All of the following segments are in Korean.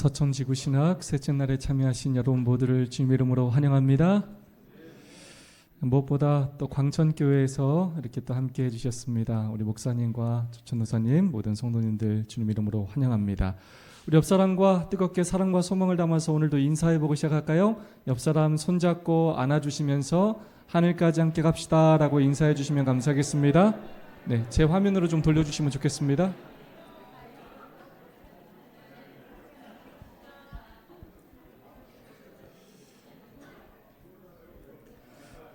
서천지구신학 셋째 날에 참여하신 여러분 모두를 주님의 이름으로 환영합니다. 무엇보다 또 광천교회에서 이렇게 또 함께 해주셨습니다. 우리 목사님과 전도사님 모든 성도님들 주님 이름으로 환영합니다. 우리 옆사람과 뜨겁게 사랑과 소망을 담아서 오늘도 인사해보고 시작할까요? 옆사람 손잡고 안아주시면서 하늘까지 함께 갑시다 라고 인사해 주시면 감사하겠습니다. 네, 제 화면으로 좀 돌려주시면 좋겠습니다.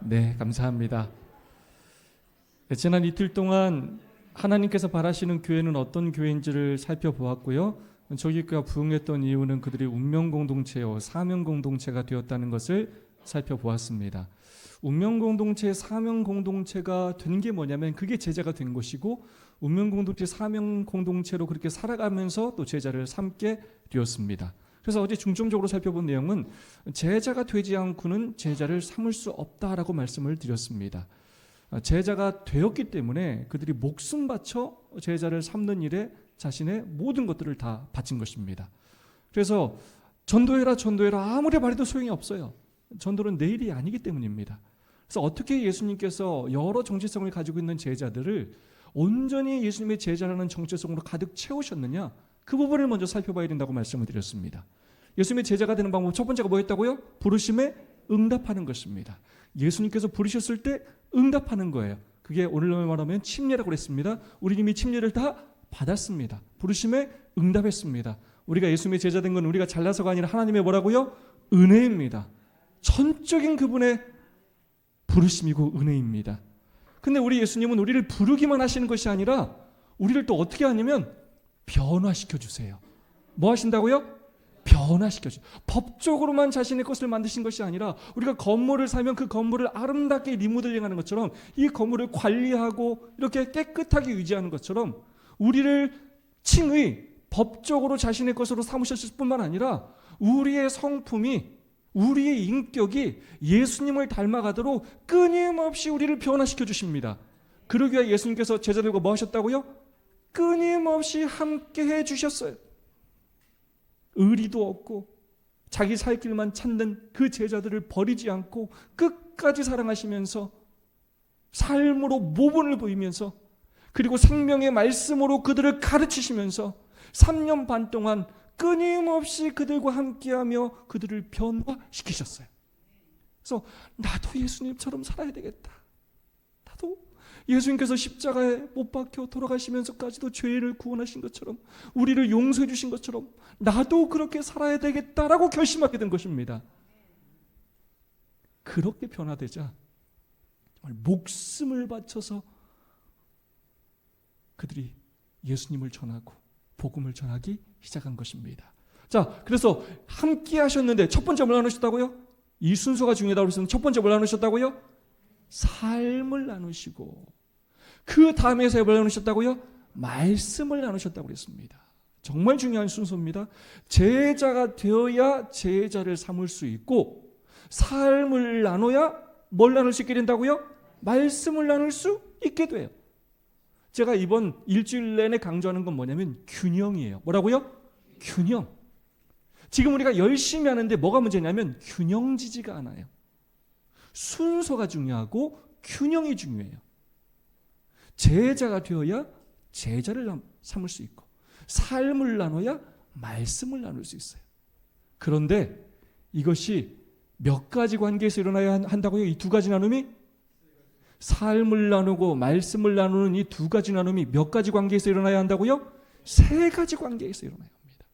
네, 감사합니다. 지난 이틀 동안 하나님께서 바라시는 교회는 어떤 교회인지를 살펴보았고요. 저희 교회가 부흥했던 이유는 그들이 운명 공동체요, 사명 공동체가 되었다는 것을 살펴보았습니다. 운명 공동체, 사명 공동체가 된 게 뭐냐면 그게 제자가 된 것이고, 운명 공동체, 사명 공동체로 그렇게 살아가면서 또 제자를 삼게 되었습니다. 그래서 어제 중점적으로 살펴본 내용은 제자가 되지 않고는 제자를 삼을 수 없다라고 말씀을 드렸습니다. 제자가 되었기 때문에 그들이 목숨 바쳐 제자를 삼는 일에 자신의 모든 것들을 다 바친 것입니다. 그래서 전도해라 아무리 말해도 소용이 없어요. 전도는 내 일이 아니기 때문입니다. 그래서 어떻게 예수님께서 여러 정체성을 가지고 있는 제자들을 온전히 예수님의 제자라는 정체성으로 가득 채우셨느냐, 그 부분을 먼저 살펴봐야 된다고 말씀을 드렸습니다. 예수님의 제자가 되는 방법 첫 번째가 뭐였다고요? 부르심에 응답하는 것입니다. 예수님께서 부르셨을 때 응답하는 거예요. 그게 오늘날 말하면 침례라고 그랬습니다. 우리 이미 침례를 다 받았습니다. 부르심에 응답했습니다. 우리가 예수님의 제자 된 건 우리가 잘나서가 아니라 하나님의 뭐라고요? 은혜입니다. 전적인 그분의 부르심이고 은혜입니다. 근데 우리 예수님은 우리를 부르기만 하시는 것이 아니라 우리를 또 어떻게 하냐면 변화시켜 주세요. 뭐 하신다고요? 변화시켜 주세요. 법적으로만 자신의 것을 만드신 것이 아니라 우리가 건물을 사면 그 건물을 아름답게 리모델링하는 것처럼, 이 건물을 관리하고 이렇게 깨끗하게 유지하는 것처럼 우리를 칭의, 법적으로 자신의 것으로 삼으셨을 뿐만 아니라 우리의 성품이, 우리의 인격이 예수님을 닮아가도록 끊임없이 우리를 변화시켜 주십니다. 그러기 위해 예수님께서 제자들과 뭐 하셨다고요? 끊임없이 함께 해주셨어요. 의리도 없고 자기 살 길만 찾는 그 제자들을 버리지 않고 끝까지 사랑하시면서 삶으로 모범을 보이면서, 그리고 생명의 말씀으로 그들을 가르치시면서 3년 반 동안 끊임없이 그들과 함께하며 그들을 변화시키셨어요. 그래서 나도 예수님처럼 살아야 되겠다. 나도 예수님께서 십자가에 못 박혀 돌아가시면서까지도 죄를 구원하신 것처럼, 우리를 용서해 주신 것처럼 나도 그렇게 살아야 되겠다라고 결심하게 된 것입니다. 그렇게 변화되자 정말 목숨을 바쳐서 그들이 예수님을 전하고 복음을 전하기 시작한 것입니다. 자, 그래서 함께 하셨는데 첫 번째 뭘 나누셨다고요? 이 순서가 중요하다고 그랬으면 첫 번째 뭘 나누셨다고요? 삶을 나누시고, 그 다음에서 뭘 나누셨다고요? 말씀을 나누셨다고 그랬습니다. 정말 중요한 순서입니다. 제자가 되어야 제자를 삼을 수 있고, 삶을 나눠야 뭘 나눌 수 있게 된다고요? 말씀을 나눌 수 있게 돼요. 제가 이번 일주일 내내 강조하는 건 뭐냐면 균형이에요. 뭐라고요? 균형. 지금 우리가 열심히 하는데 뭐가 문제냐면 균형지지가 않아요. 순서가 중요하고 균형이 중요해요. 제자가 되어야 제자를 삼을 수 있고, 삶을 나눠야 말씀을 나눌 수 있어요. 그런데 이것이 몇 가지 관계에서 일어나야 한다고요? 이 두 가지 나눔이? 삶을 나누고 말씀을 나누는 이 두 가지 나눔이 몇 가지 관계에서 일어나야 한다고요? 세 가지 관계에서 일어나야 합니다.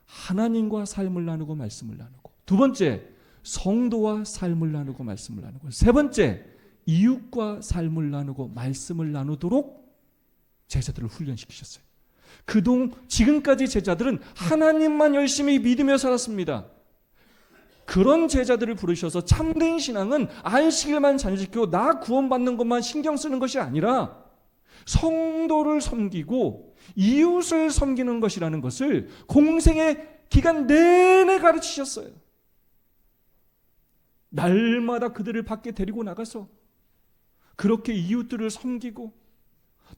하나님과 삶을 나누고 말씀을 나누고, 두 번째 성도와 삶을 나누고 말씀을 나누고, 세 번째 이웃과 삶을 나누고 말씀을 나누도록 제자들을 훈련시키셨어요. 지금까지 제자들은 하나님만 열심히 믿으며 살았습니다. 그런 제자들을 부르셔서 참된 신앙은 안식일만 잘 지키고 나 구원받는 것만 신경 쓰는 것이 아니라 성도를 섬기고 이웃을 섬기는 것이라는 것을 공생의 기간 내내 가르치셨어요. 날마다 그들을 밖에 데리고 나가서 그렇게 이웃들을 섬기고,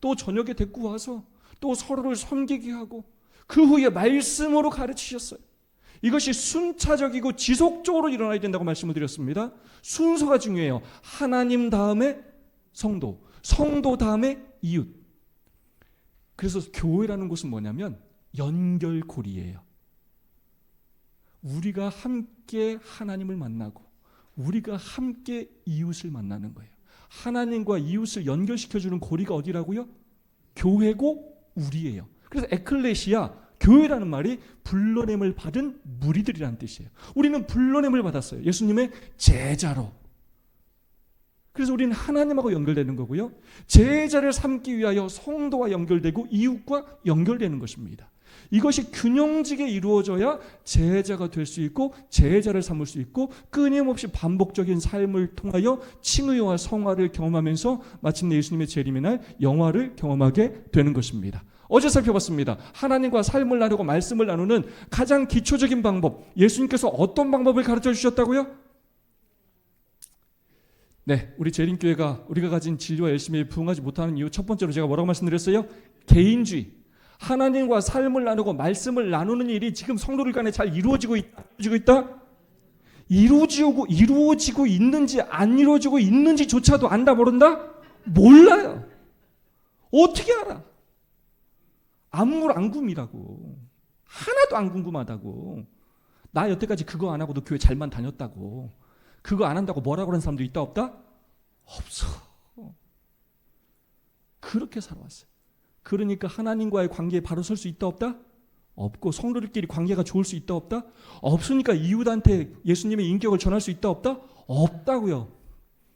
또 저녁에 데리고 와서 또 서로를 섬기게 하고, 그 후에 말씀으로 가르치셨어요. 이것이 순차적이고 지속적으로 일어나야 된다고 말씀을 드렸습니다. 순서가 중요해요. 하나님 다음에 성도, 성도 다음에 이웃. 그래서 교회라는 곳은 뭐냐면 연결고리예요. 우리가 함께 하나님을 만나고 우리가 함께 이웃을 만나는 거예요. 하나님과 이웃을 연결시켜주는 고리가 어디라고요? 교회고 우리예요. 그래서 에클레시아, 교회라는 말이 불러냄을 받은 무리들이라는 뜻이에요. 우리는 불러냄을 받았어요. 예수님의 제자로. 그래서 우리는 하나님하고 연결되는 거고요. 제자를 삼기 위하여 성도와 연결되고 이웃과 연결되는 것입니다. 이것이 균형지게 이루어져야 제자가 될 수 있고 제자를 삼을 수 있고 끊임없이 반복적인 삶을 통하여 칭의와 성화를 경험하면서 마침내 예수님의 재림의 날 영화를 경험하게 되는 것입니다. 어제 살펴봤습니다. 하나님과 삶을 나누고 말씀을 나누는 가장 기초적인 방법, 예수님께서 어떤 방법을 가르쳐 주셨다고요? 네, 우리 재림교회가 우리가 가진 진리와 열심히 부응하지 못하는 이유 첫 번째로 제가 뭐라고 말씀드렸어요? 개인주의. 하나님과 삶을 나누고 말씀을 나누는 일이 지금 성도들 간에 잘 이루어지고 있다? 이루어지고 있는지 안 이루어지고 있는지조차도 안다 모른다? 몰라요. 어떻게 알아? 안물안궁이라고. 하나도 안 궁금하다고. 나 여태까지 그거 안 하고도 교회 잘만 다녔다고. 그거 안 한다고 뭐라고 하는 사람도 있다 없다? 없어. 그렇게 살아왔어요. 그러니까 하나님과의 관계에 바로 설 수 있다 없다? 없고 성도들끼리 관계가 좋을 수 있다 없다? 없으니까 이웃한테 예수님의 인격을 전할 수 있다 없다? 없다고요.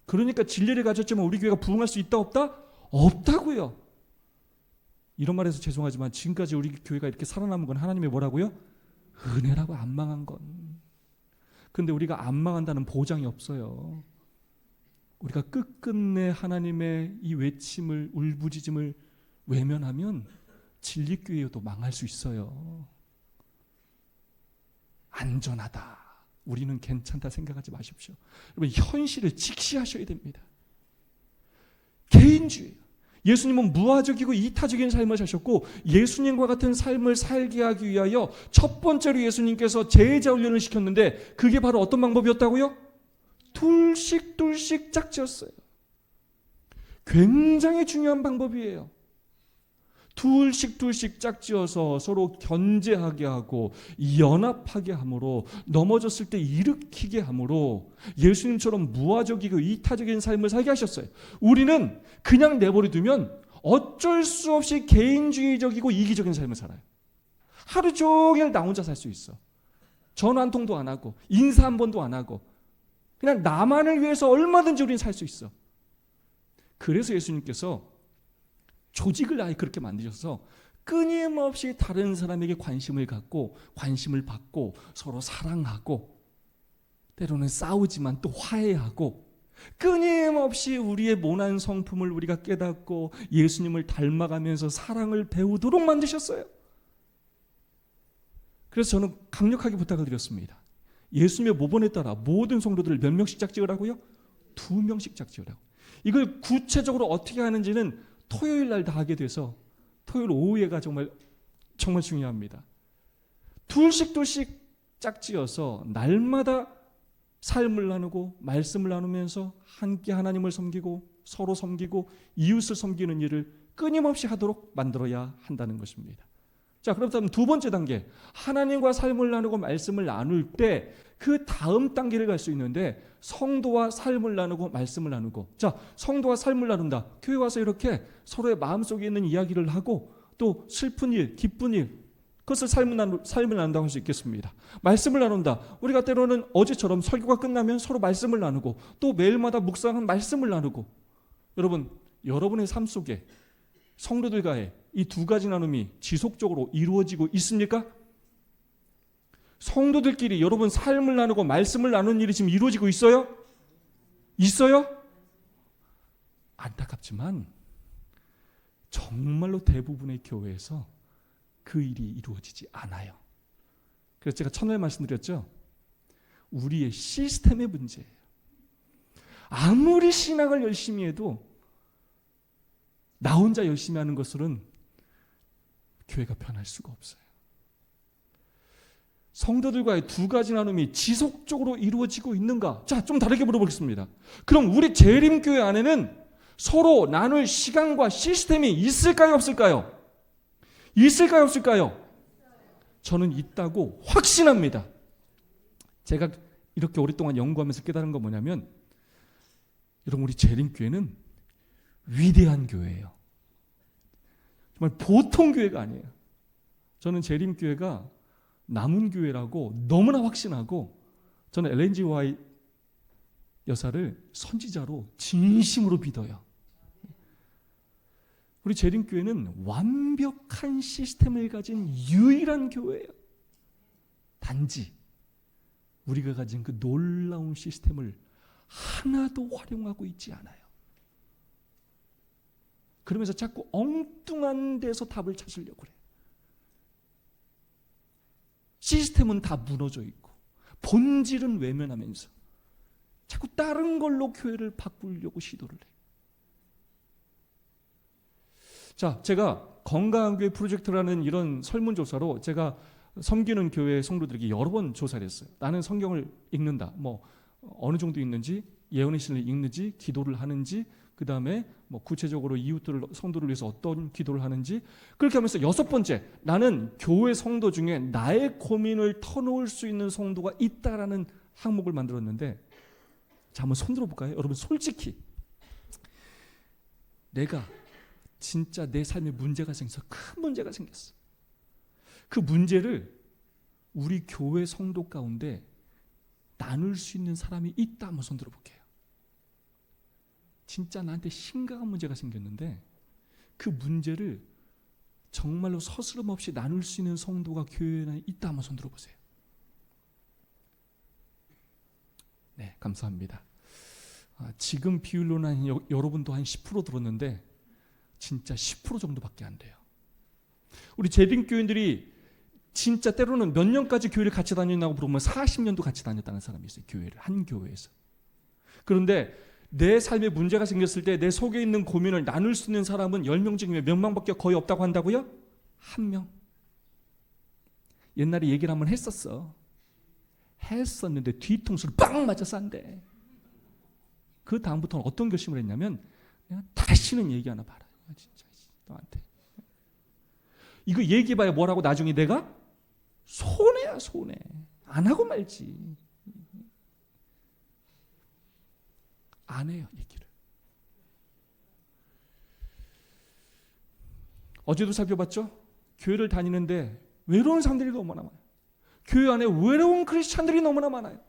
그러니까 진리를 가졌지만 우리 교회가 부흥할 수 있다 없다? 없다고요. 이런 말해서 죄송하지만 지금까지 우리 교회가 이렇게 살아남은 건 하나님의 뭐라고요? 은혜라고. 안 망한 건. 근데 우리가 안 망한다는 보장이 없어요. 우리가 끝끝내 하나님의 이 외침을, 울부짖음을 외면하면 진리교회도 망할 수 있어요. 안전하다, 우리는 괜찮다 생각하지 마십시오. 여러분, 현실을 직시하셔야 됩니다. 개인주의. 예수님은 무화적이고 이타적인 삶을 사셨고 예수님과 같은 삶을 살게 하기 위하여 첫 번째로 예수님께서 제자 훈련을 시켰는데 그게 바로 어떤 방법이었다고요? 둘씩 짝지었어요. 굉장히 중요한 방법이에요. 둘씩 짝지어서 서로 견제하게 하고 연합하게 함으로 넘어졌을 때 일으키게 함으로 예수님처럼 무화적이고 이타적인 삶을 살게 하셨어요. 우리는 그냥 내버려 두면 어쩔 수 없이 개인주의적이고 이기적인 삶을 살아요. 하루 종일 나 혼자 살 수 있어. 전화 한 통도 안 하고 인사 한 번도 안 하고 그냥 나만을 위해서 얼마든지 우리는 살 수 있어. 그래서 예수님께서 조직을 아예 그렇게 만드셔서 끊임없이 다른 사람에게 관심을 갖고 관심을 받고 서로 사랑하고 때로는 싸우지만 또 화해하고 끊임없이 우리의 모난 성품을 우리가 깨닫고 예수님을 닮아가면서 사랑을 배우도록 만드셨어요. 그래서 저는 강력하게 부탁을 드렸습니다. 예수님의 모본에 따라 모든 성도들을 몇 명씩 짝지으라고요? 2명씩 짝지으라고. 이걸 구체적으로 어떻게 하는지는 토요일 날 다 하게 돼서 토요일 오후에가 정말 중요합니다. 둘씩 짝지어서 날마다 삶을 나누고 말씀을 나누면서 함께 하나님을 섬기고 서로 섬기고 이웃을 섬기는 일을 끊임없이 하도록 만들어야 한다는 것입니다. 자, 그렇다면 두 번째 단계, 하나님과 삶을 나누고 말씀을 나눌 때 그 다음 단계를 갈 수 있는데 성도와 삶을 나누고 말씀을 나누고, 자, 성도와 삶을 나눈다. 교회 와서 이렇게 서로의 마음속에 있는 이야기를 하고 또 슬픈 일, 기쁜 일, 그것을 삶을 나눈다고 할 수 있겠습니다. 말씀을 나눈다. 우리가 때로는 어제처럼 설교가 끝나면 서로 말씀을 나누고 또 매일마다 묵상한 말씀을 나누고, 여러분, 여러분의 삶 속에 성도들과의 이 두 가지 나눔이 지속적으로 이루어지고 있습니까? 성도들끼리 여러분 삶을 나누고 말씀을 나누는 일이 지금 이루어지고 있어요? 있어요? 안타깝지만 정말로 대부분의 교회에서 그 일이 이루어지지 않아요. 그래서 제가 첫날 말씀드렸죠. 우리의 시스템의 문제예요. 아무리 신앙을 열심히 해도 나 혼자 열심히 하는 것으로는 교회가 변할 수가 없어요. 성도들과의 두 가지 나눔이 지속적으로 이루어지고 있는가? 자, 좀 다르게 물어보겠습니다. 그럼 우리 재림교회 안에는 서로 나눌 시간과 시스템이 있을까요, 없을까요? 있을까요, 없을까요? 저는 있다고 확신합니다. 제가 이렇게 오랫동안 연구하면서 깨달은 건 뭐냐면, 여러분, 우리 재림교회는 위대한 교회예요. 정말 보통 교회가 아니에요. 저는 재림교회가 남은 교회라고 너무나 확신하고, 저는 엘렌 G 화이트 여사를 선지자로 진심으로 믿어요. 우리 재림교회는 완벽한 시스템을 가진 유일한 교회예요. 단지 우리가 가진 그 놀라운 시스템을 하나도 활용하고 있지 않아요. 그러면서 자꾸 엉뚱한 데서 답을 찾으려고 그래요. 시스템은 다 무너져 있고 본질은 외면하면서 자꾸 다른 걸로 교회를 바꾸려고 시도를 해요. 자, 제가 건강한 교회 프로젝트라는 이런 설문조사로 제가 섬기는 교회 성도들에게 여러 번 조사를 했어요. 나는 성경을 읽는다. 뭐 어느 정도 읽는지, 예언의 신을 읽는지, 기도를 하는지, 그 다음에 뭐 구체적으로 이웃들을, 성도를 위해서 어떤 기도를 하는지, 그렇게 하면서 6번째, 나는 교회 성도 중에 나의 고민을 터놓을 수 있는 성도가 있다라는 항목을 만들었는데, 자, 한번 손 들어볼까요? 여러분, 솔직히 내가 진짜 내 삶에 문제가 생겨서 큰 문제가 생겼어. 그 문제를 우리 교회 성도 가운데 나눌 수 있는 사람이 있다. 한번 손 들어볼게요. 진짜 나한테 심각한 문제가 생겼는데 그 문제를 정말로 서스럼 없이 나눌 수 있는 성도가 교회에 있다. 한번 손 들어보세요. 네, 감사합니다. 지금 비율로는 여러분도 한 10% 들었는데 진짜 10% 정도밖에 안 돼요. 우리 재림교인들이 진짜 때로는 몇 년까지 교회를 같이 다녔냐고 물어보면 40년도 같이 다녔다는 사람이 있어요. 교회를, 한 교회에서. 그런데 내 삶에 문제가 생겼을 때 내 속에 있는 고민을 나눌 수 있는 사람은 10명 중에 몇 명밖에 거의 없다고 한다고요? 1명. 옛날에 얘기를 한번 했었는데 뒤통수를 빵 맞아서 안 돼. 그 다음부터는 어떤 결심을 했냐면, 내가 다시는 얘기 하나 봐라. 진짜 너한테 이거 얘기해봐야 뭐라고 나중에 내가 손해야, 손해. 안 하고 말지. 안 해요, 얘기를. 어제도 살펴봤죠? 교회를 다니는데 외로운 사람들이 너무나 많아요. 교회 안에 외로운 크리스찬들이 너무나 많아요.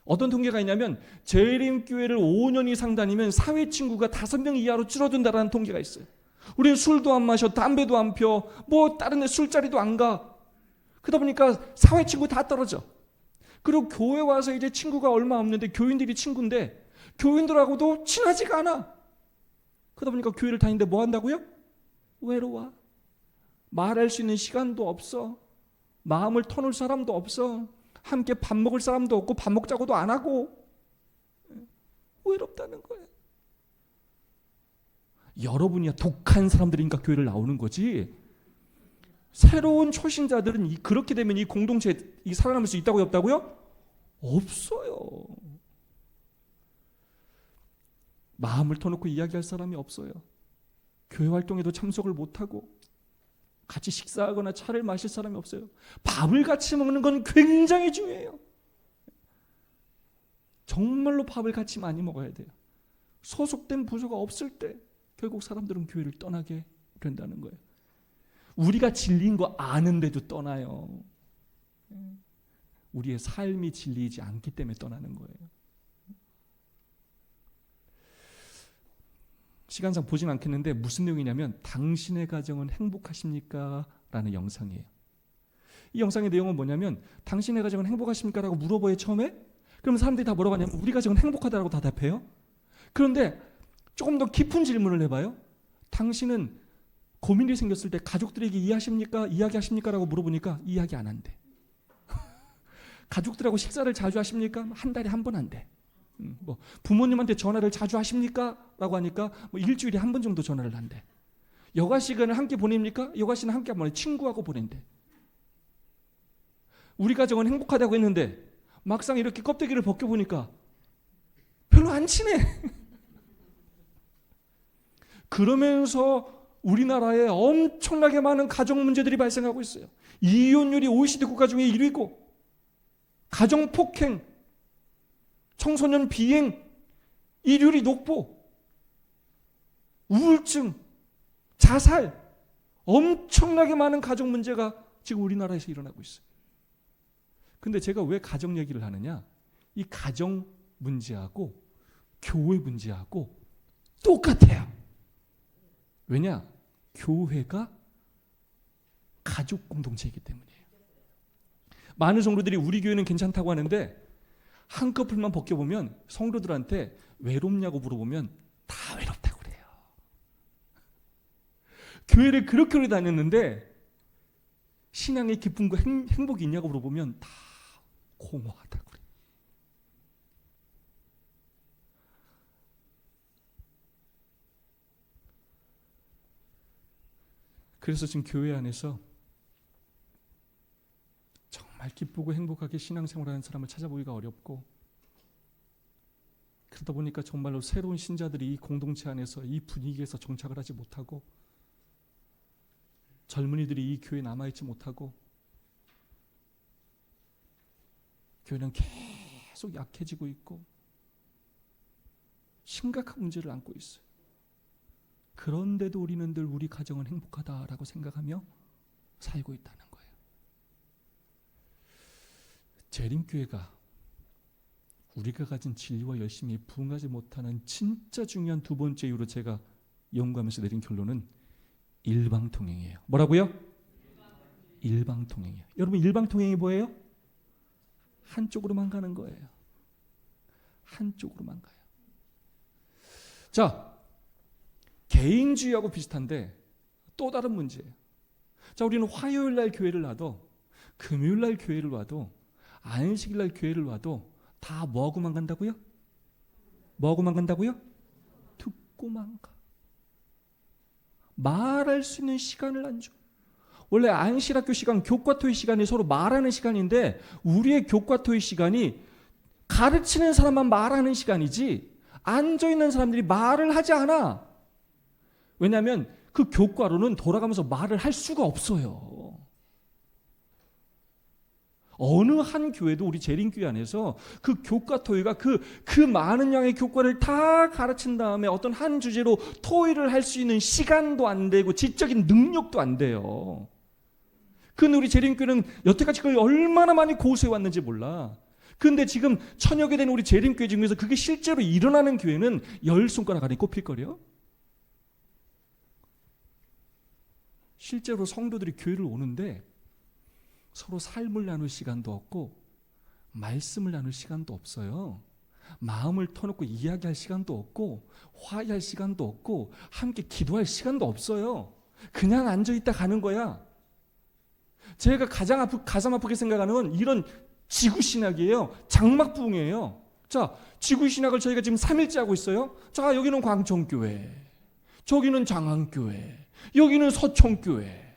어떤 통계가 있냐면 재림교회를 5년 이상 다니면 사회친구가 5명 이하로 줄어든다는 통계가 있어요. 우리는 술도 안 마셔, 담배도 안 펴, 뭐 다른 데 술자리도 안 가. 그러다 보니까 사회친구 다 떨어져. 그리고 교회 와서 이제 친구가 얼마 없는데, 교인들이 친구인데 교인들하고도 친하지가 않아. 그러다 보니까 교회를 다니는데 뭐 한다고요? 외로워. 말할 수 있는 시간도 없어. 마음을 터놓을 사람도 없어. 함께 밥 먹을 사람도 없고 밥 먹자고도 안 하고 외롭다는 거예요. 여러분이야 독한 사람들이니까 교회를 나오는 거지. 새로운 초신자들은 그렇게 되면 이 공동체에 살아남을 수 있다고요, 없다고요? 없어요. 마음을 터놓고 이야기할 사람이 없어요. 교회 활동에도 참석을 못하고 같이 식사하거나 차를 마실 사람이 없어요. 밥을 같이 먹는 건 굉장히 중요해요. 정말로 밥을 같이 많이 먹어야 돼요. 소속된 부서가 없을 때 결국 사람들은 교회를 떠나게 된다는 거예요. 우리가 진리인 거 아는데도 떠나요. 우리의 삶이 진리이지 않기 때문에 떠나는 거예요. 시간상 보진 않겠는데 무슨 내용이냐면 당신의 가정은 행복하십니까? 라는 영상이에요. 이 영상의 내용은 뭐냐면 당신의 가정은 행복하십니까? 라고 물어봐요, 처음에. 그러면 사람들이 다 뭐라고 하냐면 우리 가정은 행복하다라고 대답해요. 그런데 조금 더 깊은 질문을 해봐요. 당신은 고민이 생겼을 때 가족들에게 이야기하십니까? 라고 물어보니까 이야기 안 한대. 가족들하고 식사를 자주 하십니까? 한 달에 한 번 한대. 뭐 부모님한테 전화를 자주 하십니까? 라고 하니까 뭐 일주일에 한 번 정도 전화를 한대. 여가 시간을 함께 보냅니까? 여가 시간을 함께 안 보내. 친구하고 보낸대. 우리 가정은 행복하다고 했는데 막상 이렇게 껍데기를 벗겨보니까 별로 안 친해. 그러면서 우리나라에 엄청나게 많은 가정 문제들이 발생하고 있어요. 이혼율이 OECD 국가 중에 1위고, 가정 폭행, 청소년 비행, 이율이 높고, 우울증, 자살, 엄청나게 많은 가정 문제가 지금 우리나라에서 일어나고 있어요. 근데 제가 왜 가정 얘기를 하느냐? 이 가정 문제하고 교회 문제하고 똑같아요. 왜냐? 교회가 가족 공동체이기 때문이에요. 많은 성도들이 우리 교회는 괜찮다고 하는데 한꺼풀만 벗겨보면 성도들한테 외롭냐고 물어보면 다 외롭다고 그래요. 교회를 그렇게 오래 다녔는데 신앙의 기쁨과 행복이 있냐고 물어보면 다 공허하다고 그래요. 그래서 지금 교회 안에서 정말 기쁘고 행복하게 신앙생활하는 사람을 찾아보기가 어렵고, 그러다 보니까 정말로 새로운 신자들이 이 공동체 안에서 이 분위기에서 정착을 하지 못하고, 젊은이들이 이 교회에 남아있지 못하고, 교회는 계속 약해지고 있고 심각한 문제를 안고 있어요. 그런데도 우리는 늘 우리 가정은 행복하다라고 생각하며 살고 있다는 거예요. 재림교회가 우리가 가진 진리와 열심히 부응하지 못하는 진짜 중요한 두 번째 이유로 제가 연구하면서 내린 결론은 일방통행이에요. 뭐라고요? 일방통행이에요. 여러분, 일방통행이 뭐예요? 한쪽으로만 가는 거예요. 한쪽으로만 가요. 자, 개인주의하고 비슷한데 또 다른 문제예요. 자, 우리는 화요일 날 교회를 와도, 금요일 날 교회를 와도, 안식일 날 교회를 와도 다 뭐하고만 간다고요? 뭐하고만 간다고요? 듣고만 가. 말할 수 있는 시간을 안 줘. 원래 안식학교 시간, 교과토의 시간이 서로 말하는 시간인데 우리의 교과토의 시간이 가르치는 사람만 말하는 시간이지 앉아있는 사람들이 말을 하지 않아. 왜냐하면 그 교과로는 돌아가면서 말을 할 수가 없어요. 어느 한 교회도 우리 재림교회 안에서 그 교과토의가 그 많은 양의 교과를 다 가르친 다음에 어떤 한 주제로 토의를 할 수 있는 시간도 안 되고 지적인 능력도 안 돼요. 근데 우리 재림교회는 여태까지 그걸 얼마나 많이 고수해 왔는지 몰라. 근데 지금 천여개 된 우리 재림교회 중에서 그게 실제로 일어나는 교회는 10손가락 안에 꼽힐걸요? 실제로 성도들이 교회를 오는데 서로 삶을 나눌 시간도 없고 말씀을 나눌 시간도 없어요. 마음을 터놓고 이야기할 시간도 없고 화해할 시간도 없고 함께 기도할 시간도 없어요. 그냥 앉아있다 가는 거야. 제가 가장 아프게 생각하는 건 이런 지구신학이에요. 장막부흥이에요. 자, 지구신학을 저희가 지금 3일째 하고 있어요. 자, 여기는 광천교회, 저기는 장안교회, 여기는 서천교회.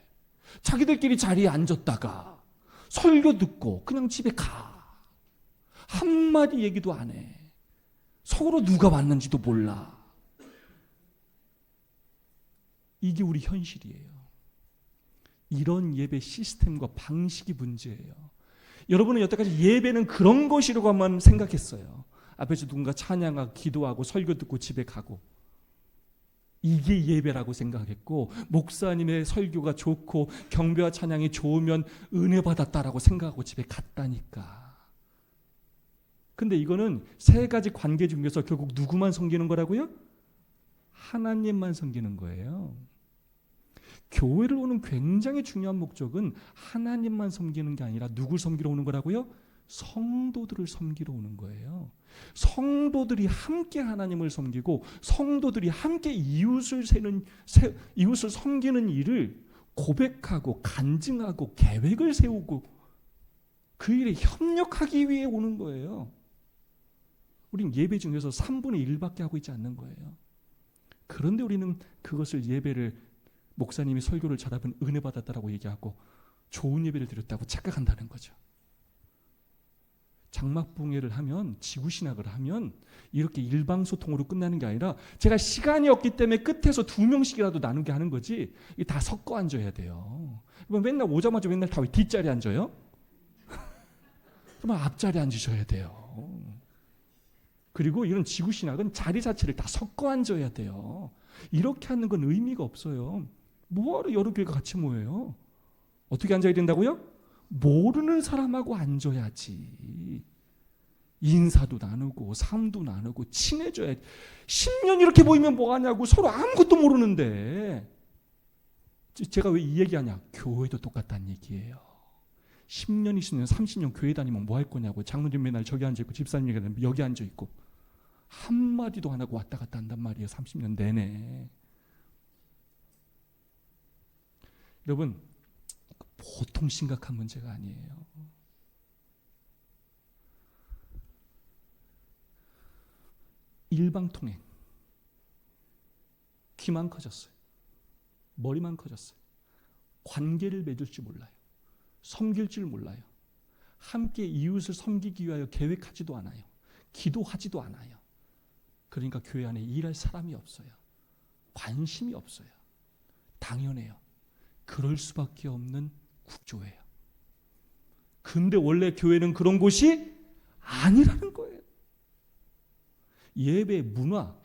자기들끼리 자리에 앉았다가 설교 듣고 그냥 집에 가. 한마디 얘기도 안 해. 서로 누가 왔는지도 몰라. 이게 우리 현실이에요. 이런 예배 시스템과 방식이 문제예요. 여러분은 여태까지 예배는 그런 것이라고만 생각했어요. 앞에서 누군가 찬양하고 기도하고 설교 듣고 집에 가고, 이게 예배라고 생각했고, 목사님의 설교가 좋고 경배와 찬양이 좋으면 은혜 받았다라고 생각하고 집에 갔다니까. 근데 이거는 세 가지 관계 중에서 결국 누구만 섬기는 거라고요? 하나님만 섬기는 거예요. 교회를 오는 굉장히 중요한 목적은 하나님만 섬기는 게 아니라 누굴 섬기러 오는 거라고요? 성도들을 섬기러 오는 거예요. 성도들이 함께 하나님을 섬기고 성도들이 함께 이웃을 섬기는 일을 고백하고 간증하고 계획을 세우고 그 일에 협력하기 위해 오는 거예요. 우린 예배 중에서 3분의 1밖에 하고 있지 않는 거예요. 그런데 우리는 그것을 예배를 목사님이 설교를 잘하면 은혜 받았다라고 얘기하고 좋은 예배를 드렸다고 착각한다는 거죠. 장막붕괴를 하면, 지구신학을 하면 이렇게 일방소통으로 끝나는 게 아니라 제가 시간이 없기 때문에 끝에서 2명씩이라도 나누게 하는 거지, 이게 다 섞어 앉아야 돼요. 맨날 오자마자 맨날 다 뒷자리에 앉아요? 정말 앞자리에 앉으셔야 돼요. 그리고 이런 지구신학은 자리 자체를 다 섞어 앉아야 돼요. 이렇게 하는 건 의미가 없어요. 뭐하러 여러 교회가 같이 모여요? 어떻게 앉아야 된다고요? 모르는 사람하고 앉아야지. 인사도 나누고 삶도 나누고 친해져야지. 10년 이렇게 모이면 뭐하냐고, 서로 아무것도 모르는데. 제가 왜 이 얘기하냐? 교회도 똑같다는 얘기예요. 10년, 20년, 30년 교회 다니면 뭐 할 거냐고. 장로님 맨날 저기 앉아있고 집사님 얘기하면 여기 앉아있고 한마디도 안 하고 왔다 갔다 한단 말이에요. 30년 내내. 여러분, 보통 심각한 문제가 아니에요. 일방통행. 귀만 커졌어요. 머리만 커졌어요. 관계를 맺을 줄 몰라요. 섬길 줄 몰라요. 함께 이웃을 섬기기 위하여 계획하지도 않아요. 기도하지도 않아요. 그러니까 교회 안에 일할 사람이 없어요. 관심이 없어요. 당연해요. 그럴 수밖에 없는 구조예요. 근데 원래 교회는 그런 곳이 아니라는 거예요. 예배 문화,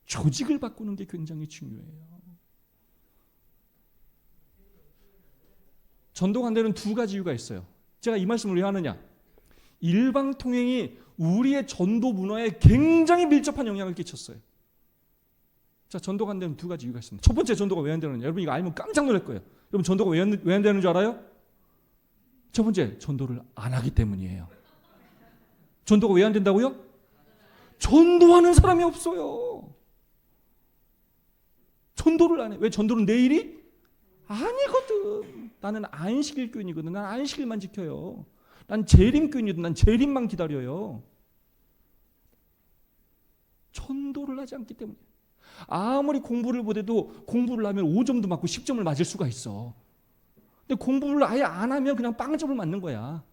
조직을 바꾸는 게 굉장히 중요해요. 전도가 안 되는 두 가지 이유가 있어요. 제가 이 말씀을 왜 하느냐? 일방통행이 우리의 전도 문화에 굉장히 밀접한 영향을 끼쳤어요. 자, 전도가 안 되는 두 가지 이유가 있습니다. 첫 번째, 전도가 왜 안 되느냐? 여러분 이거 알면 깜짝 놀랄 거예요. 여러분 전도가 왜 안 되는 줄 알아요? 첫 번째, 전도를 안 하기 때문이에요. 전도가 왜 안 된다고요? 전도하는 사람이 없어요. 전도를 안 해. 왜? 전도는 내 일이 아니거든. 나는 안식일 교인이거든. 난 안식일만 지켜요. 난 재림교인이거든. 난 재림만 기다려요. 전도를 하지 않기 때문에. 아무리 공부를 못해도 공부를 하면 5점도 맞고 10점을 맞을 수가 있어. 근데 공부를 아예 안 하면 그냥 빵점을 맞는 거야.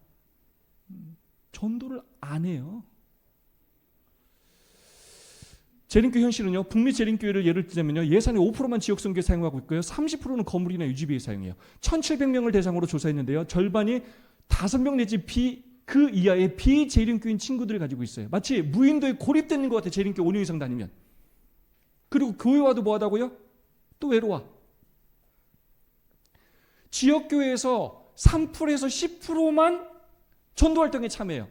전도를 안 해요. 재림교 현실은요, 북미 재림교회를 예를 들자면요, 예산의 5%만 지역선교에 사용하고 있고요, 30%는 건물이나 유지비에 사용해요. 1,700명을 대상으로 조사했는데요, 절반이 5명 내지 그 이하의 비재림교인 친구들을 가지고 있어요. 마치 무인도에 고립되는 것 같아요. 재림교 5년 이상 다니면. 그리고 교회 와도 뭐하다고요? 또 외로워. 지역교회에서 3%에서 10%만 전도활동에 참여해요.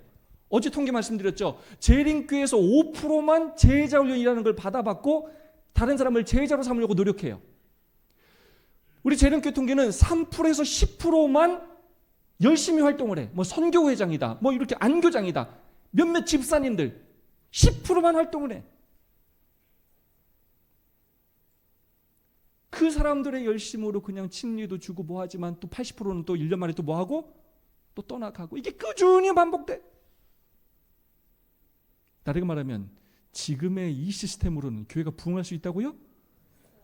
어제 통계 말씀드렸죠. 재림교회에서 5%만 제자훈련 일하는 걸 받아받고 다른 사람을 제자로 삼으려고 노력해요. 우리 재림교회 통계는 3%에서 10%만 열심히 활동을 해. 뭐 선교회장이다, 뭐 이렇게 안교장이다, 몇몇 집사님들 10%만 활동을 해. 그 사람들의 열심으로 그냥 침례도 주고 뭐 하지만 또 80%는 또 1년 만에 또 뭐 하고 또 떠나가고, 이게 꾸준히 반복돼. 다르게 말하면 지금의 이 시스템으로는 교회가 부흥할 수 있다고요?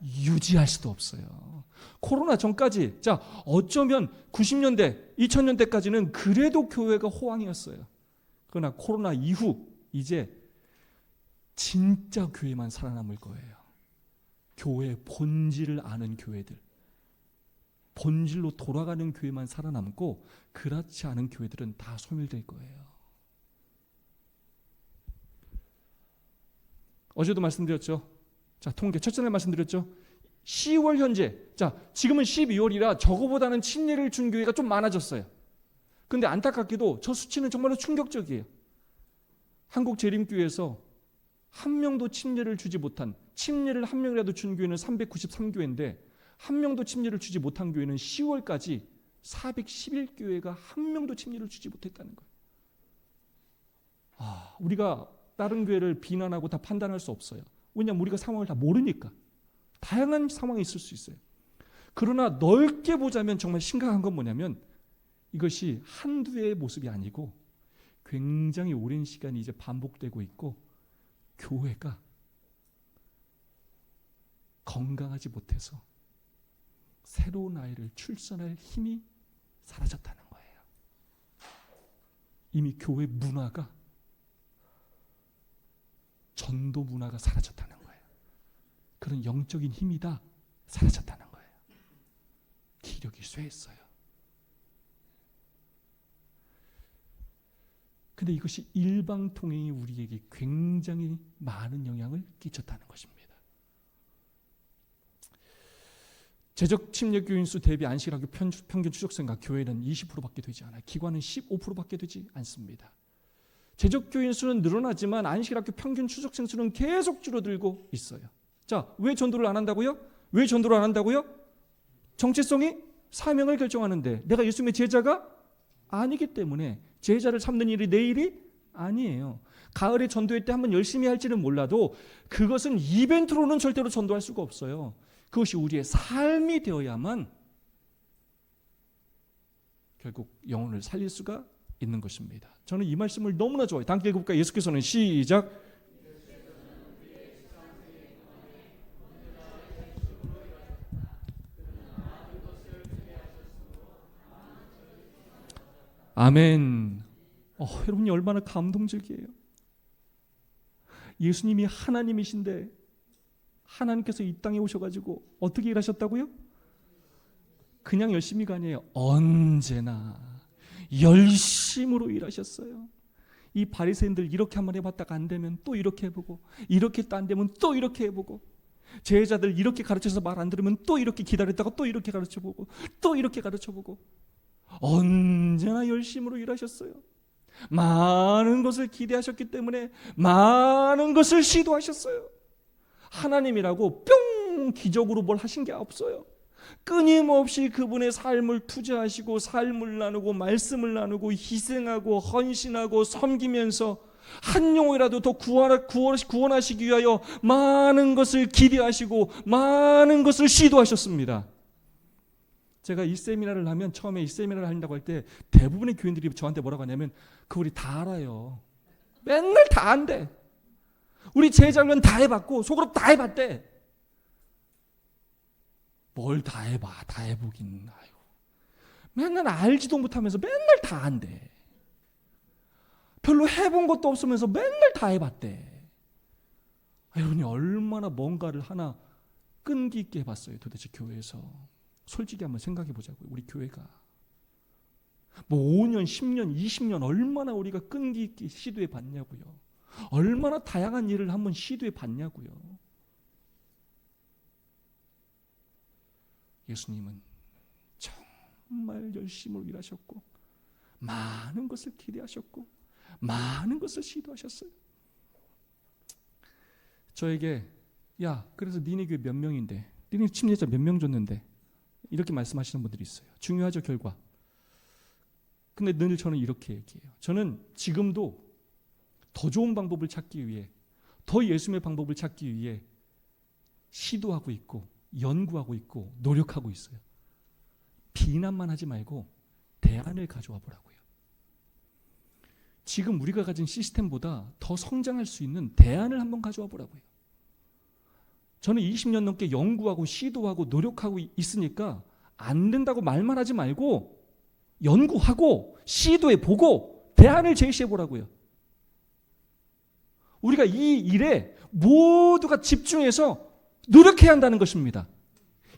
유지할 수도 없어요. 코로나 전까지, 자, 어쩌면 90년대, 2000년대까지는 그래도 교회가 호황이었어요. 그러나 코로나 이후 이제 진짜 교회만 살아남을 거예요. 교회의 본질을 아는 교회들, 본질로 돌아가는 교회만 살아남고, 그렇지 않은 교회들은 다 소멸될 거예요. 어제도 말씀드렸죠. 자, 통계 첫째 날 말씀드렸죠. 10월 현재, 자, 지금은 12월이라 저거보다는 침례를 준 교회가 좀 많아졌어요. 근데 안타깝게도 저 수치는 정말로 충격적이에요. 한국 재림교회에서 한 명도 침례를 주지 못한, 침례를 한 명이라도 준 교회는 393교회인데 한 명도 침례를 주지 못한 교회는 10월까지 411교회가 한 명도 침례를 주지 못했다는 거예요. 우리가 다른 교회를 비난하고 다 판단할 수 없어요. 왜냐하면 우리가 상황을 다 모르니까. 다양한 상황이 있을 수 있어요. 그러나 넓게 보자면 정말 심각한 건 뭐냐면, 이것이 한두 해의 모습이 아니고 굉장히 오랜 시간이 이제 반복되고 있고, 교회가 건강하지 못해서 새로운 아이를 출산할 힘이 사라졌다는 거예요. 이미 교회 문화가, 전도 문화가 사라졌다는 거예요. 그런 영적인 힘이 다 사라졌다는 거예요. 기력이 쇠했어요. 근데 이것이 일방통행이 우리에게 굉장히 많은 영향을 끼쳤다는 것입니다. 재적 침례 교인 수 대비 안식일학교 평균 추적생각 교회는 20%밖에 되지 않아요. 기관은 15%밖에 되지 않습니다. 재적 교인 수는 늘어나지만 안식일학교 평균 추적생 수는 계속 줄어들고 있어요. 자, 왜 전도를 안 한다고요? 왜 전도를 안 한다고요? 정체성이 사명을 결정하는데 내가 예수님의 제자가 아니기 때문에 제자를 삼는 일이 내 일이 아니에요. 가을에 전도회 때 한번 열심히 할지는 몰라도 그것은 이벤트로는 절대로 전도할 수가 없어요. 그것이 우리의 삶이 되어야만 결국 영혼을 살릴 수가 있는 것입니다. 저는 이 말씀을 너무나 좋아해요. 다 함께 읽어볼까요? 예수께서는 시작. 아멘. 여러분이 얼마나 감동적이에요. 예수님이 하나님이신데 하나님께서 이 땅에 오셔가지고 어떻게 일하셨다고요? 그냥 열심히가 아니에요. 언제나 열심으로 일하셨어요. 이 바리새인들 이렇게 한번 해봤다가 안 되면 또 이렇게 해보고, 이렇게 또 안 되면 또 이렇게 해보고, 제자들 이렇게 가르쳐서 말 안 들으면 또 이렇게 기다렸다가 또 이렇게 가르쳐보고, 또 이렇게 가르쳐보고, 언제나 열심으로 일하셨어요. 많은 것을 기대하셨기 때문에 많은 것을 시도하셨어요. 하나님이라고 뿅 기적으로 뭘 하신 게 없어요. 끊임없이 그분의 삶을 투자하시고 삶을 나누고 말씀을 나누고 희생하고 헌신하고 섬기면서 한 영혼이라도 더 구원하시기 위하여 많은 것을 기대하시고 많은 것을 시도하셨습니다. 제가 이 세미나를 하면, 처음에 이 세미나를 한다고 할 때 대부분의 교인들이 저한테 뭐라고 하냐면, 그거 우리 다 알아요. 맨날 다 안돼. 우리 재작년 다 해봤고 속으로 다 해봤대. 뭘 다 해봐. 다 해보긴. 아이고. 맨날 알지도 못하면서 맨날 다 안돼. 별로 해본 것도 없으면서 맨날 다 해봤대. 여러분이 얼마나 뭔가를 하나 끈기 있게 해봤어요. 도대체 교회에서. 솔직히 한번 생각해 보자고요. 우리 교회가 뭐 5년, 10년, 20년 얼마나 우리가 끈기 있게 시도해 봤냐고요. 얼마나 다양한 일을 한번 시도해 봤냐고요. 예수님은 정말 열심히 일하셨고 많은 것을 기대하셨고 많은 것을 시도하셨어요. 저에게 야, 그래서 니네 교회 몇 명인데, 니네 침례자 몇 명 줬는데, 이렇게 말씀하시는 분들이 있어요. 중요하죠, 결과. 근데 늘 저는 이렇게 얘기해요. 저는 지금도 더 좋은 방법을 찾기 위해, 더 예수님의 방법을 찾기 위해 시도하고 있고 연구하고 있고 노력하고 있어요. 비난만 하지 말고 대안을 가져와 보라고요. 지금 우리가 가진 시스템보다 더 성장할 수 있는 대안을 한번 가져와 보라고요. 저는 20년 넘게 연구하고 시도하고 노력하고 있으니까 안 된다고 말만 하지 말고 연구하고 시도해 보고 대안을 제시해 보라고요. 우리가 이 일에 모두가 집중해서 노력해야 한다는 것입니다.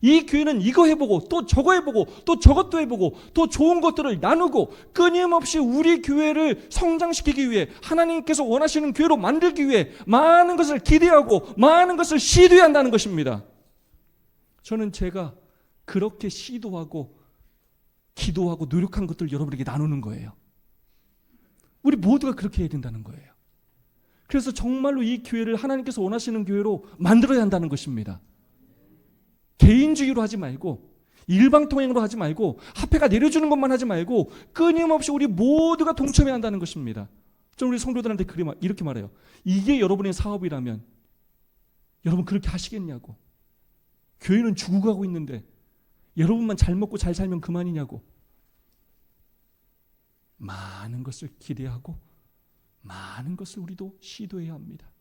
이 교회는 이거 해보고 또 저거 해보고 또 저것도 해보고 또 좋은 것들을 나누고 끊임없이 우리 교회를 성장시키기 위해, 하나님께서 원하시는 교회로 만들기 위해 많은 것을 기대하고 많은 것을 시도해야 한다는 것입니다. 저는 제가 그렇게 시도하고 기도하고 노력한 것들을 여러분에게 나누는 거예요. 우리 모두가 그렇게 해야 된다는 거예요. 그래서 정말로 이 교회를 하나님께서 원하시는 교회로 만들어야 한다는 것입니다. 개인주의로 하지 말고 일방통행으로 하지 말고 화폐가 내려주는 것만 하지 말고 끊임없이 우리 모두가 동참해야 한다는 것입니다. 저는 우리 성도들한테 이렇게 말해요. 이게 여러분의 사업이라면 여러분 그렇게 하시겠냐고. 교회는 죽어가고 있는데 여러분만 잘 먹고 잘 살면 그만이냐고. 많은 것을 기대하고 많은 것을 우리도 시도해야 합니다.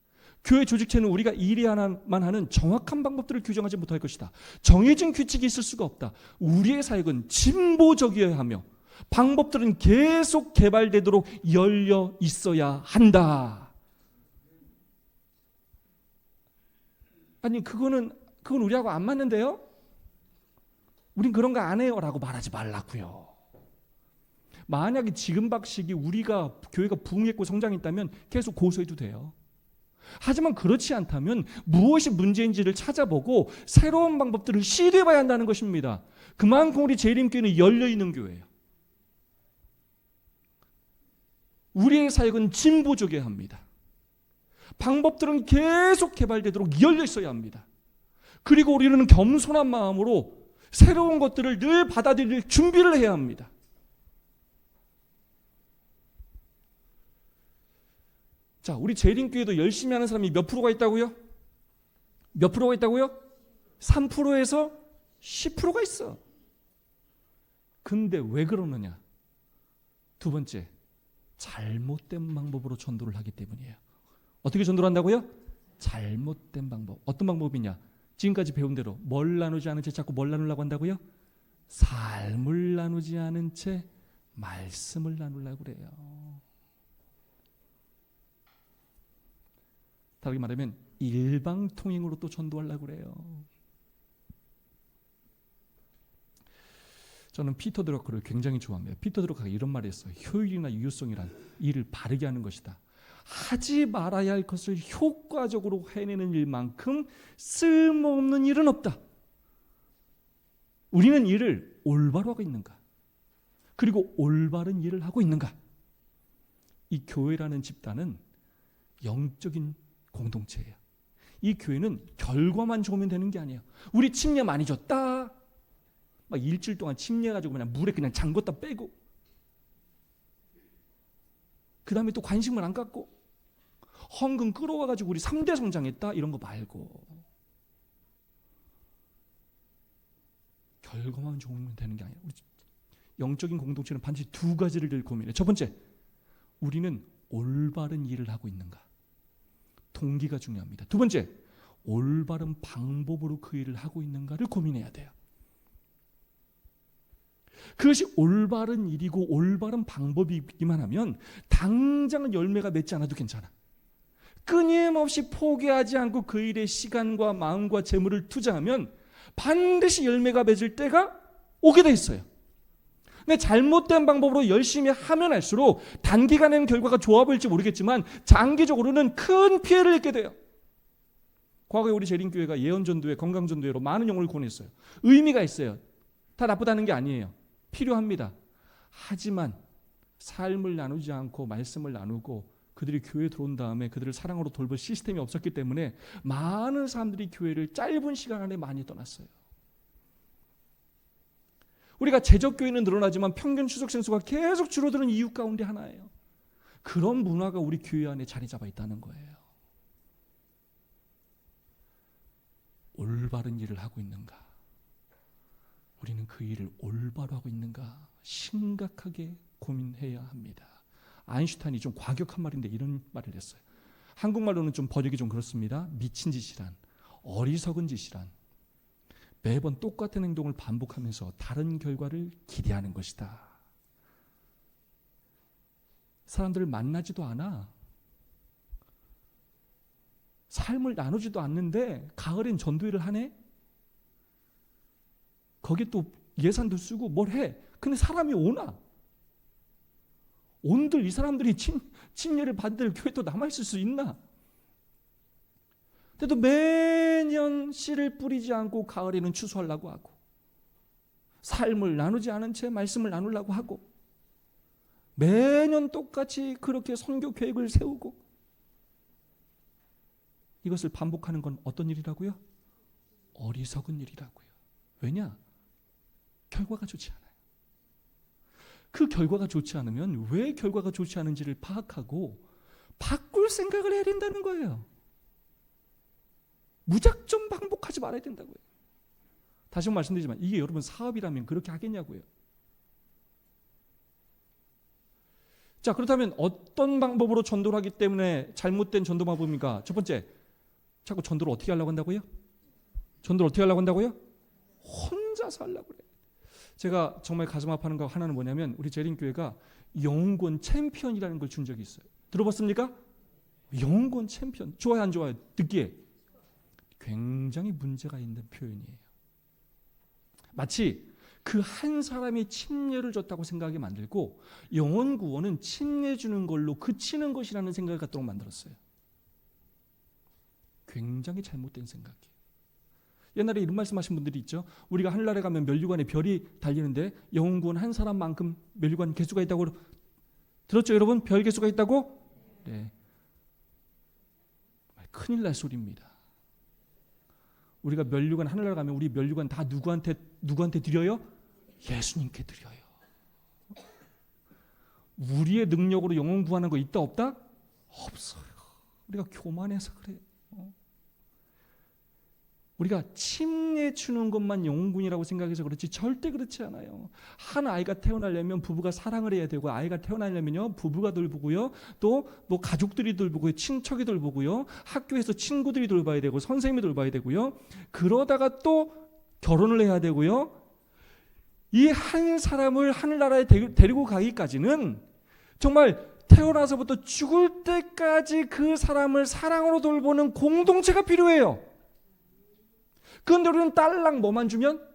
교회 조직체는 우리가 일해야만 하는 정확한 방법들을 규정하지 못할 것이다. 정해진 규칙이 있을 수가 없다. 우리의 사역은 진보적이어야 하며 방법들은 계속 개발되도록 열려 있어야 한다. 아니 그건 우리하고 안 맞는데요? 우린 그런 거 안 해요 라고 말하지 말라고요. 만약에 지금 방식이 우리가 교회가 부흥했고 성장했다면 계속 고수해도 돼요. 하지만 그렇지 않다면 무엇이 문제인지를 찾아보고 새로운 방법들을 시도해봐야 한다는 것입니다. 그만큼 우리 재림교회는 열려있는 교회예요. 우리의 사역은 진보적이어야 합니다. 방법들은 계속 개발되도록 열려 있어야 합니다. 그리고 우리는 겸손한 마음으로 새로운 것들을 늘 받아들일 준비를 해야 합니다. 자, 우리 재림교회도 열심히 하는 사람이 몇 프로가 있다고요? 몇 프로가 있다고요? 3%에서 10%가 있어. 근데 왜 그러느냐? 두 번째, 잘못된 방법으로 전도를 하기 때문이에요. 어떻게 전도를 한다고요? 잘못된 방법. 어떤 방법이냐? 지금까지 배운 대로 뭘 나누지 않은 채 자꾸 뭘 나누려고 한다고요? 삶을 나누지 않은 채 말씀을 나누려고 그래요. 다르게 말하면 일방통행으로 또 전도하려고 그래요. 저는 피터 드러커를 굉장히 좋아합니다. 피터 드러커가 이런 말을 했어요. 효율이나 유효성이란 일을 바르게 하는 것이다. 하지 말아야 할 것을 효과적으로 해내는 일만큼 쓸모없는 일은 없다. 우리는 일을 올바로 하고 있는가? 그리고 올바른 일을 하고 있는가? 이 교회라는 집단은 영적인 공동체예요. 이 교회는 결과만 좋으면 되는 게 아니에요. 우리 침례 많이 줬다. 막 일주일 동안 침례해가지고 그냥 물에 그냥 잠궜다 빼고 그 다음에 또 관심을 안 갖고 헌금 끌어와가지고 우리 3대 성장했다 이런 거 말고 결과만 좋으면 되는 게 아니에요. 우리 영적인 공동체는 반드시 두 가지를 늘 고민해요. 첫 번째, 우리는 올바른 일을 하고 있는가? 동기가 중요합니다. 두 번째, 올바른 방법으로 그 일을 하고 있는가를 고민해야 돼요. 그것이 올바른 일이고 올바른 방법이기만 하면 당장 열매가 맺지 않아도 괜찮아. 끊임없이 포기하지 않고 그 일에 시간과 마음과 재물을 투자하면 반드시 열매가 맺을 때가 오게 돼 있어요. 근데 잘못된 방법으로 열심히 하면 할수록 단기간에는 결과가 좋아 보일지 모르겠지만 장기적으로는 큰 피해를 입게 돼요. 과거에 우리 재림교회가 예언전도회, 건강전도회로 많은 영혼을 구원했어요. 의미가 있어요. 다 나쁘다는 게 아니에요. 필요합니다. 하지만 삶을 나누지 않고 말씀을 나누고 그들이 교회에 들어온 다음에 그들을 사랑으로 돌볼 시스템이 없었기 때문에 많은 사람들이 교회를 짧은 시간 안에 많이 떠났어요. 우리가 제적교회는 늘어나지만 평균 추석생 수가 계속 줄어드는 이유 가운데 하나예요. 그런 문화가 우리 교회 안에 자리 잡아 있다는 거예요. 올바른 일을 하고 있는가? 우리는 그 일을 올바로 하고 있는가? 심각하게 고민해야 합니다. 아인슈타인이 좀 과격한 말인데 이런 말을 했어요. 한국말로는 좀 번역이 좀 그렇습니다. 미친 짓이란, 어리석은 짓이란 매번 똑같은 행동을 반복하면서 다른 결과를 기대하는 것이다. 사람들을 만나지도 않아. 삶을 나누지도 않는데 가을엔 전도회를 하네? 거기에 또 예산도 쓰고 뭘 해. 근데 사람이 오나? 온들 이 사람들이 침례를 받을 교회에 또 남아있을 수 있나? 그래도 매년 씨를 뿌리지 않고 가을에는 추수하려고 하고 삶을 나누지 않은 채 말씀을 나누려고 하고 매년 똑같이 그렇게 선교 계획을 세우고 이것을 반복하는 건 어떤 일이라고요? 어리석은 일이라고요. 왜냐? 결과가 좋지 않아요. 그 결과가 좋지 않으면 왜 결과가 좋지 않은지를 파악하고 바꿀 생각을 해야 된다는 거예요. 무작정 반복하지 말아야 된다고요. 다시 한번 말씀드리지만 이게 여러분 사업이라면 그렇게 하겠냐고요. 자, 그렇다면 어떤 방법으로 전도를 하기 때문에 잘못된 전도 방법입니까? 첫 번째, 자꾸 전도를 어떻게 하려고 한다고요? 전도를 어떻게 하려고 한다고요? 혼자서 하려고 그래요. 제가 정말 가슴 아파하는 거 하나는 뭐냐면 우리 재림교회가 영웅권 챔피언이라는 걸 준 적이 있어요. 들어봤습니까? 영웅권 챔피언. 좋아요 안 좋아요? 듣기에 굉장히 문제가 있는 표현이에요. 마치 그 한 사람이 침례를 줬다고 생각하게 만들고 영혼 구원은 침례 주는 걸로 그치는 것이라는 생각을 갖도록 만들었어요. 굉장히 잘못된 생각이에요. 옛날에 이런 말씀하신 분들이 있죠. 우리가 하늘나라에 가면 멸류관에 별이 달리는데 영혼 구원 한 사람만큼 멸류관 개수가 있다고 들었죠, 여러분? 별 개수가 있다고? 네. 큰일 날 소리입니다. 우리가 멸류관 하늘나라 가면 우리 멸류관 다 누구한테 드려요? 예수님께 드려요. 우리의 능력으로 영혼 구하는 거 있다 없다? 없어요. 우리가 교만해서 그래요. 우리가 침례 주는 것만 영혼군이라고 생각해서 그렇지 절대 그렇지 않아요. 한 아이가 태어나려면 부부가 사랑을 해야 되고, 아이가 태어나려면요 부부가 돌보고요, 또 뭐 가족들이 돌보고요, 친척이 돌보고요, 학교에서 친구들이 돌봐야 되고, 선생님이 돌봐야 되고요, 그러다가 또 결혼을 해야 되고요. 이 한 사람을 하늘나라에 데리고 가기까지는 정말 태어나서부터 죽을 때까지 그 사람을 사랑으로 돌보는 공동체가 필요해요. 그런데 우리는 딸랑 뭐만 주면?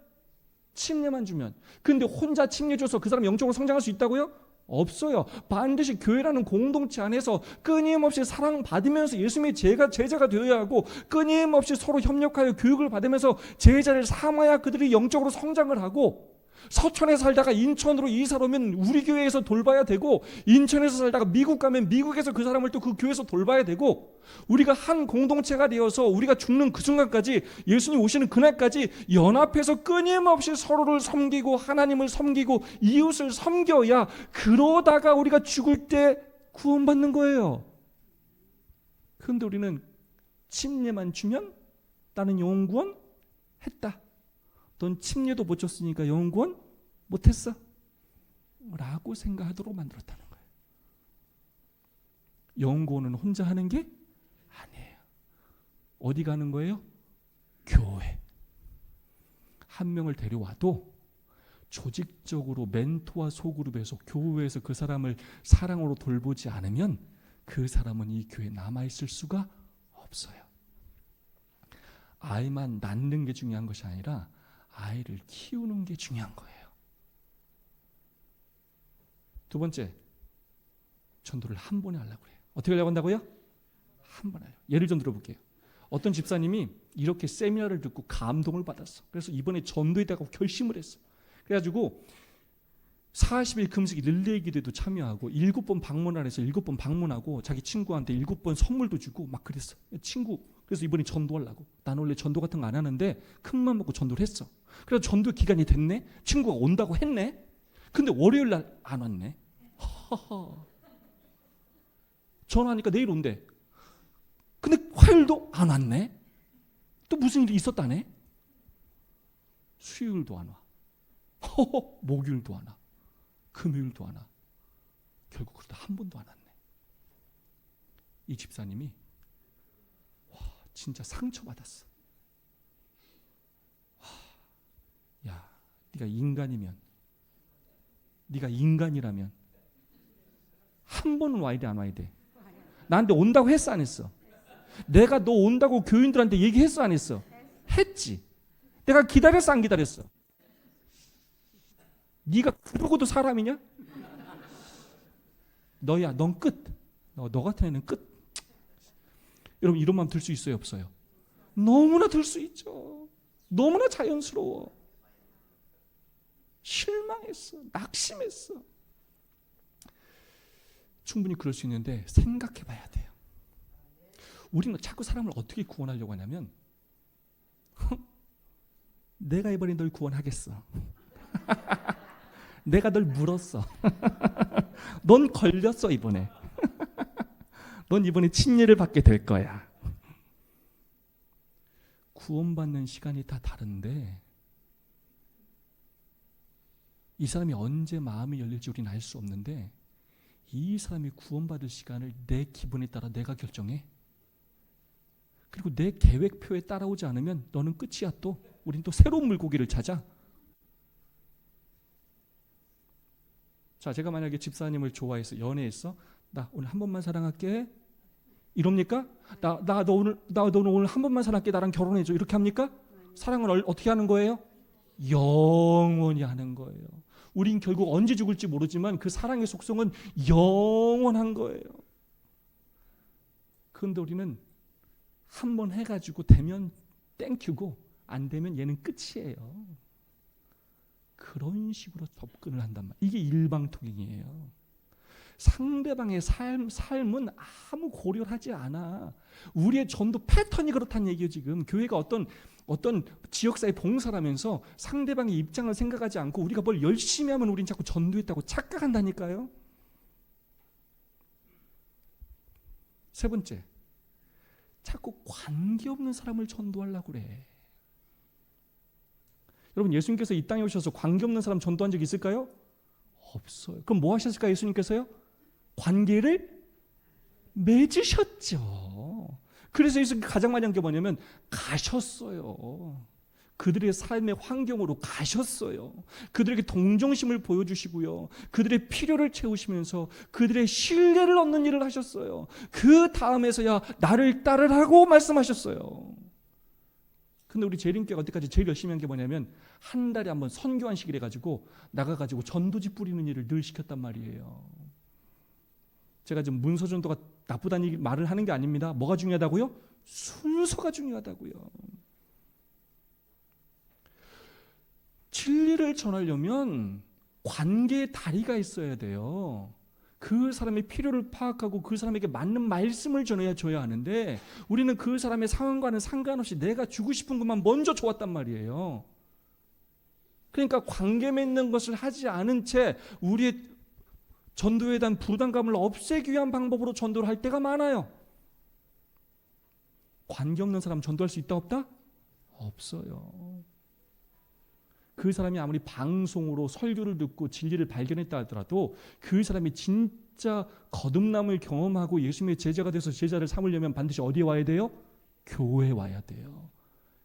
침례만 주면. 그런데 혼자 침례 줘서 그 사람 영적으로 성장할 수 있다고요? 없어요. 반드시 교회라는 공동체 안에서 끊임없이 사랑받으면서 예수님의 제자가 되어야 하고, 끊임없이 서로 협력하여 교육을 받으면서 제자를 삼아야 그들이 영적으로 성장을 하고, 서천에 살다가 인천으로 이사를 오면 우리 교회에서 돌봐야 되고, 인천에서 살다가 미국 가면 미국에서 그 사람을 또 그 교회에서 돌봐야 되고, 우리가 한 공동체가 되어서 우리가 죽는 그 순간까지, 예수님 오시는 그날까지 연합해서 끊임없이 서로를 섬기고 하나님을 섬기고 이웃을 섬겨야, 그러다가 우리가 죽을 때 구원받는 거예요. 그런데 우리는 침례만 주면 나는 영혼 구원 했다, 넌 침례도 못 줬으니까 영혼 구원 못했어 라고 생각하도록 만들었다는 거예요. 영혼 구원은 혼자 하는 게 아니에요. 어디 가는 거예요? 교회. 한 명을 데려와도 조직적으로 멘토와 소그룹에서, 교회에서 그 사람을 사랑으로 돌보지 않으면 그 사람은 이 교회에 남아있을 수가 없어요. 아이만 낳는 게 중요한 것이 아니라 아이를 키우는 게 중요한 거예요. 두 번째, 전도를 한 번에 하려고 해요. 어떻게 하려고 한다고요? 한 번에 하려고. 예를 좀 들어볼게요. 어떤 집사님이 이렇게 세미나를 듣고 감동을 받았어. 그래서 이번에 전도에다가 결심을 했어. 그래가지고 40일 금식 릴레이 기도에도 참여하고 7번 방문을 해서 7번 방문하고 자기 친구한테 7번 선물도 주고 막 그랬어. 친구, 그래서 이번에 전도하려고. 난 원래 전도 같은 거 안 하는데 큰맘 먹고 전도를 했어. 그래서 전도 기간이 됐네. 친구가 온다고 했네. 근데 월요일 날 안 왔네. 전화하니까 내일 온대. 근데 화요일도 안 왔네. 또 무슨 일이 있었다네. 수요일도 안 와. 목요일도 안 와. 금요일도 안 와. 결국 그러다 한 번도 안 왔네. 이 집사님이 진짜 상처받았어. 야, 네가 인간이라면 한 번은 와야 돼, 안 와야 돼? 나한테 온다고 했어, 안 했어? 내가 너 온다고 교인들한테 얘기했어, 안 했어? 했지. 내가 기다렸어, 안 기다렸어? 네가 그러고도 사람이냐? 너야, 넌 끝. 너 같은 애는 끝. 여러분, 이런 마음 들 수 있어요, 없어요? 너무나 들 수 있죠. 너무나 자연스러워. 실망했어. 낙심했어. 충분히 그럴 수 있는데 생각해 봐야 돼요. 우리는 자꾸 사람을 어떻게 구원하려고 하냐면 내가 이번에 널 구원하겠어. 내가 널 물었어. 넌 걸렸어 이번에. 넌 이번에 침례를 받게 될 거야. 구원받는 시간이 다 다른데 이 사람이 언제 마음이 열릴지 우리는 알 수 없는데, 이 사람이 구원받을 시간을 내 기분에 따라 내가 결정해. 그리고 내 계획표에 따라오지 않으면 너는 끝이야. 또 우린 또 새로운 물고기를 찾아. 자, 제가 만약에 집사님을 좋아해서 연애했어. 나 오늘 한 번만 사랑할게. 이럽니까? 너 오늘 한 번만 사랑할게. 나랑 결혼해줘. 이렇게 합니까? 사랑을 어떻게 하는 거예요? 영원히 하는 거예요. 우린 결국 언제 죽을지 모르지만 그 사랑의 속성은 영원한 거예요. 그런데 우리는 한 번 해가지고 되면 땡큐고 안 되면 얘는 끝이에요. 그런 식으로 접근을 한단 말이에요. 이게 일방통행이에요. 상대방의 삶은 아무 고려를 하지 않아. 우리의 전도 패턴이 그렇다는 얘기예요. 지금 교회가 어떤 지역사회 봉사를 하면서 상대방의 입장을 생각하지 않고 우리가 뭘 열심히 하면 우린 자꾸 전도했다고 착각한다니까요. 세 번째, 자꾸 관계없는 사람을 전도하려고 그래. 여러분, 예수님께서 이 땅에 오셔서 관계없는 사람 전도한 적 있을까요? 없어요. 그럼 뭐 하셨을까요? 예수님께서요? 관계를 맺으셨죠. 그래서 예수님이 가장 많이 한 게 뭐냐면 가셨어요. 그들의 삶의 환경으로 가셨어요. 그들에게 동정심을 보여주시고요. 그들의 필요를 채우시면서 그들의 신뢰를 얻는 일을 하셨어요. 그 다음에서야 나를 따르라고 말씀하셨어요. 근데 우리 재림교회가 어때까지 제일 열심히 한 게 뭐냐면 한 달에 한 번 선교안식일 해가지고 나가가지고 전도지 뿌리는 일을 늘 시켰단 말이에요. 제가 지금 문서전도가 나쁘다는 말을 하는 게 아닙니다. 뭐가 중요하다고요? 순서가 중요하다고요. 진리를 전하려면 관계의 다리가 있어야 돼요. 그 사람의 필요를 파악하고 그 사람에게 맞는 말씀을 전해줘야 하는데 우리는 그 사람의 상황과는 상관없이 내가 주고 싶은 것만 먼저 좋았단 말이에요. 그러니까 관계 맺는 것을 하지 않은 채 우리의 전도에 대한 부담감을 없애기 위한 방법으로 전도를 할 때가 많아요. 관계 없는 사람 전도할 수 있다 없다? 없어요. 그 사람이 아무리 방송으로 설교를 듣고 진리를 발견했다 하더라도 그 사람이 진짜 거듭남을 경험하고 예수님의 제자가 돼서 제자를 삼으려면 반드시 어디에 와야 돼요? 교회에 와야 돼요.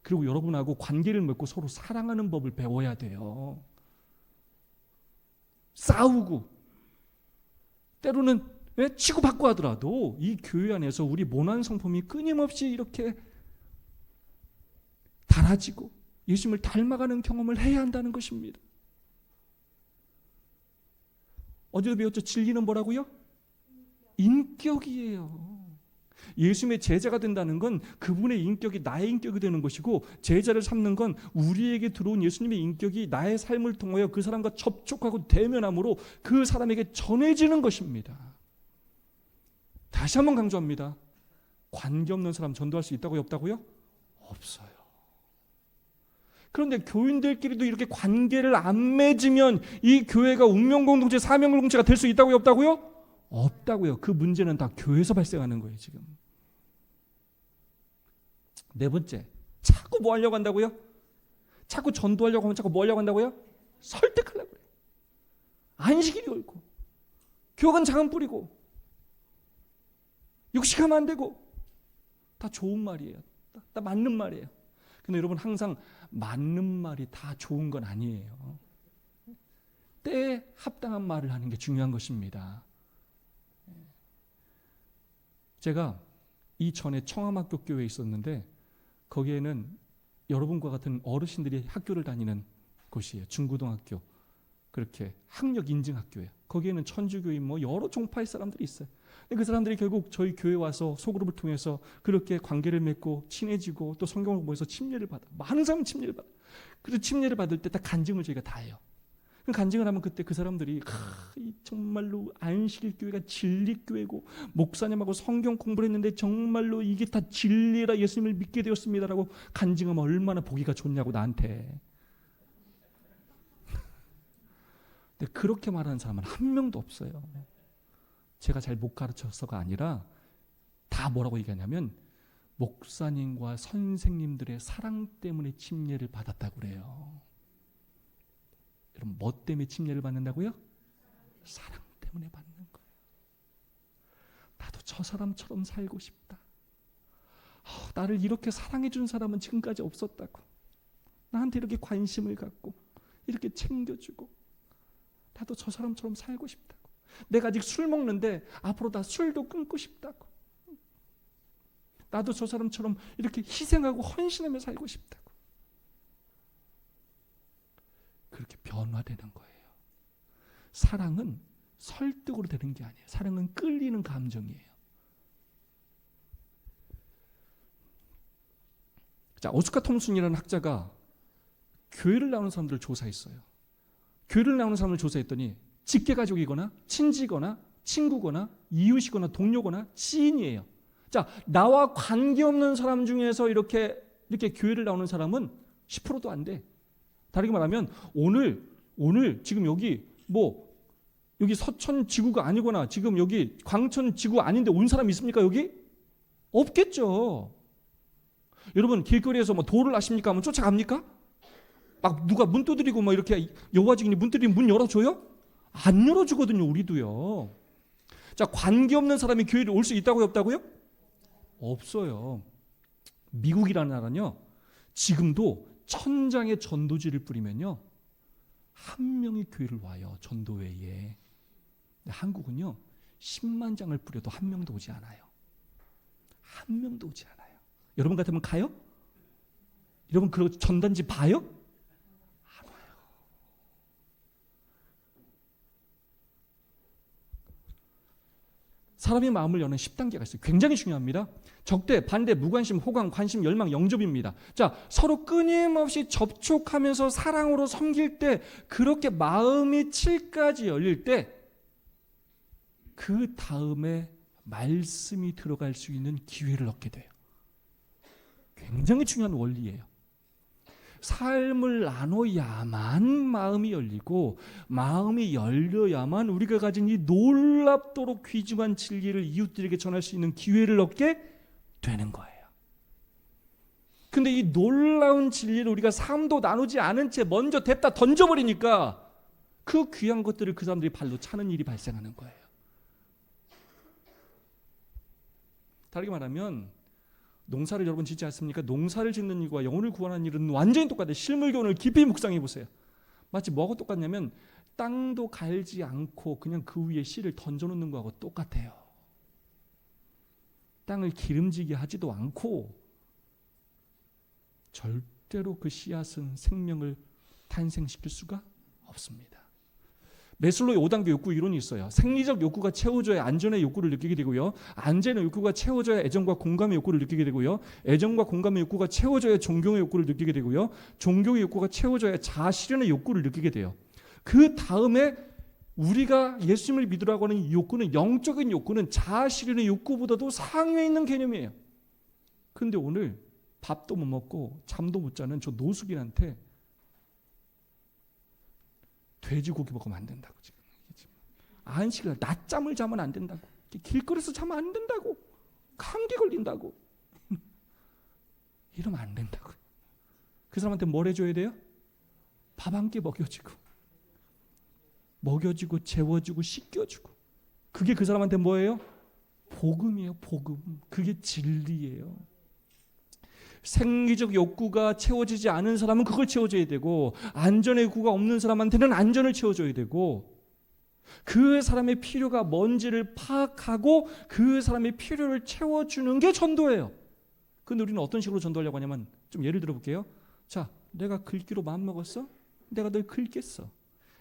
그리고 여러분하고 관계를 맺고 서로 사랑하는 법을 배워야 돼요. 싸우고 때로는 치고받고 하더라도 이 교회 안에서 우리 모난 성품이 끊임없이 이렇게 달아지고 예수님을 닮아가는 경험을 해야 한다는 것입니다. 어디서 배웠죠? 진리는 뭐라고요? 인격이에요. 예수님의 제자가 된다는 건 그분의 인격이 나의 인격이 되는 것이고 제자를 삼는 건 우리에게 들어온 예수님의 인격이 나의 삶을 통하여 그 사람과 접촉하고 대면함으로 그 사람에게 전해지는 것입니다. 다시 한번 강조합니다. 관계없는 사람 전도할 수 있다고요? 없다고요? 없어요. 그런데 교인들끼리도 이렇게 관계를 안 맺으면 이 교회가 운명공동체, 사명공동체가 될 수 있다고요? 없다고요? 없다고요. 그 문제는 다 교회에서 발생하는 거예요, 지금. 네 번째, 자꾸 뭐 하려고 한다고요? 자꾸 전도하려고 하면 자꾸 뭐 하려고 한다고요? 설득하려고 그래요. 안식일이 옳고 교관 장은 뿌리고 육식하면 안 되고 다 좋은 말이에요. 다 맞는 말이에요. 근데 여러분 항상 맞는 말이 다 좋은 건 아니에요. 때에 합당한 말을 하는 게 중요한 것입니다. 제가 이전에 청암학교 교회에 있었는데 거기에는 여러분과 같은 어르신들이 학교를 다니는 곳이에요. 중고등학교. 그렇게 학력 인증 학교예요. 거기에는 천주교인 여러 종파의 사람들이 있어요. 그 사람들이 결국 저희 교회 와서 소그룹을 통해서 그렇게 관계를 맺고 친해지고 또 성경을 보면서 침례를 받아. 많은 사람은 침례를 받아. 그래서 침례를 받을 때 딱 간증을 저희가 다 해요. 간증을 하면 그때 그 사람들이 정말로 안식일교회가 진리교회고 목사님하고 성경 공부를 했는데 정말로 이게 다 진리라 예수님을 믿게 되었습니다라고 간증하면 얼마나 보기가 좋냐고 나한테. 근데 그렇게 말하는 사람은 한 명도 없어요. 제가 잘 못 가르쳐서가 아니라 다 뭐라고 얘기하냐면 목사님과 선생님들의 사랑 때문에 침례를 받았다고 그래요. 여러분 뭐 때문에 침례를 받는다고요? 사랑 때문에 받는 거예요. 나도 저 사람처럼 살고 싶다. 나를 이렇게 사랑해 준 사람은 지금까지 없었다고. 나한테 이렇게 관심을 갖고 이렇게 챙겨주고 나도 저 사람처럼 살고 싶다고. 내가 아직 술 먹는데 앞으로 다 술도 끊고 싶다고. 나도 저 사람처럼 이렇게 희생하고 헌신하며 살고 싶다고. 그렇게 변화되는 거예요. 사랑은 설득으로 되는 게 아니에요. 사랑은 끌리는 감정이에요. 자, 오스카 톰슨이라는 학자가 교회를 나오는 사람들을 조사했어요. 교회를 나오는 사람을 조사했더니 직계가족이거나 친지거나 친구거나 이웃이거나 동료거나 지인이에요. 자, 나와 관계없는 사람 중에서 이렇게 교회를 나오는 사람은 10%도 안 돼. 다르게 말하면 오늘 지금 여기 여기 서천 지구가 아니거나 지금 여기 광천 지구 아닌데 온 사람 있습니까? 여기? 없겠죠. 여러분 길거리에서 도를 아십니까? 하면 쫓아갑니까? 막 누가 문 두드리고 이렇게 여호와 증인이 문 두드리면 문 열어줘요? 안 열어주거든요. 우리도요. 자, 관계없는 사람이 교회를 올 수 있다고요? 없다고요? 없어요. 미국이라는 나라는요, 지금도 1000장의 전도지를 뿌리면요, 한 명이 교회를 와요. 전도회에. 한국은요 10만 장을 뿌려도 한 명도 오지 않아요. 한 명도 오지 않아요. 여러분 같으면 가요? 여러분 그 전단지 봐요? 안 와요. 사람의 마음을 여는 10단계가 있어요. 굉장히 중요합니다. 적대, 반대, 무관심, 호감, 관심, 열망, 영접입니다. 자, 서로 끊임없이 접촉하면서 사랑으로 섬길 때, 그렇게 마음이 7까지 열릴 때, 그 다음에 말씀이 들어갈 수 있는 기회를 얻게 돼요. 굉장히 중요한 원리예요. 삶을 나눠야만 마음이 열리고, 마음이 열려야만 우리가 가진 이 놀랍도록 귀중한 진리를 이웃들에게 전할 수 있는 기회를 얻게 되는 거예요. 근데 이 놀라운 진리를 우리가 삶도 나누지 않은 채 먼저 댔다 던져버리니까 그 귀한 것들을 그 사람들이 발로 차는 일이 발생하는 거예요. 다르게 말하면 농사를 여러분 짓지 않습니까? 농사를 짓는 일과 영혼을 구원하는 일은 완전히 똑같아요. 실물교훈을 깊이 묵상해 보세요. 마치 뭐하고 똑같냐면 땅도 갈지 않고 그냥 그 위에 씨를 던져놓는 거하고 똑같아요. 땅을 기름지게 하지도 않고 절대로 그 씨앗은 생명을 탄생시킬 수가 없습니다. 메슬로의 5단계 욕구 이론이 있어요. 생리적 욕구가 채워져야 안전의 욕구를 느끼게 되고요. 안전의 욕구가 채워져야 애정과 공감의 욕구를 느끼게 되고요. 애정과 공감의 욕구가 채워져야 존경의 욕구를 느끼게 되고요. 존경의 욕구가 채워져야 자아실현의 욕구를 느끼게 돼요. 그 다음에 우리가 예수님을 믿으라고 하는 이 욕구는, 영적인 욕구는 자아실현의 욕구보다도 상위에 있는 개념이에요. 그런데 오늘 밥도 못 먹고 잠도 못 자는 저 노숙인한테 돼지고기 먹으면 안 된다고. 지금 안식을, 낮잠을 자면 안 된다고. 길거리에서 자면 안 된다고. 감기 걸린다고. 이러면 안 된다고. 그 사람한테 뭘 해줘야 돼요? 밥 한 끼 먹여주고, 재워주고, 씻겨주고. 그게 그 사람한테 뭐예요? 복음이에요. 복음. 그게 진리예요. 생리적 욕구가 채워지지 않은 사람은 그걸 채워줘야 되고, 안전의 욕구가 없는 사람한테는 안전을 채워줘야 되고, 그 사람의 필요가 뭔지를 파악하고 그 사람의 필요를 채워주는 게 전도예요. 그런데 우리는 어떤 식으로 전도하려고 하냐면, 좀 예를 들어 볼게요. 자, 내가 긁기로 마음먹었어? 내가 널 긁겠어.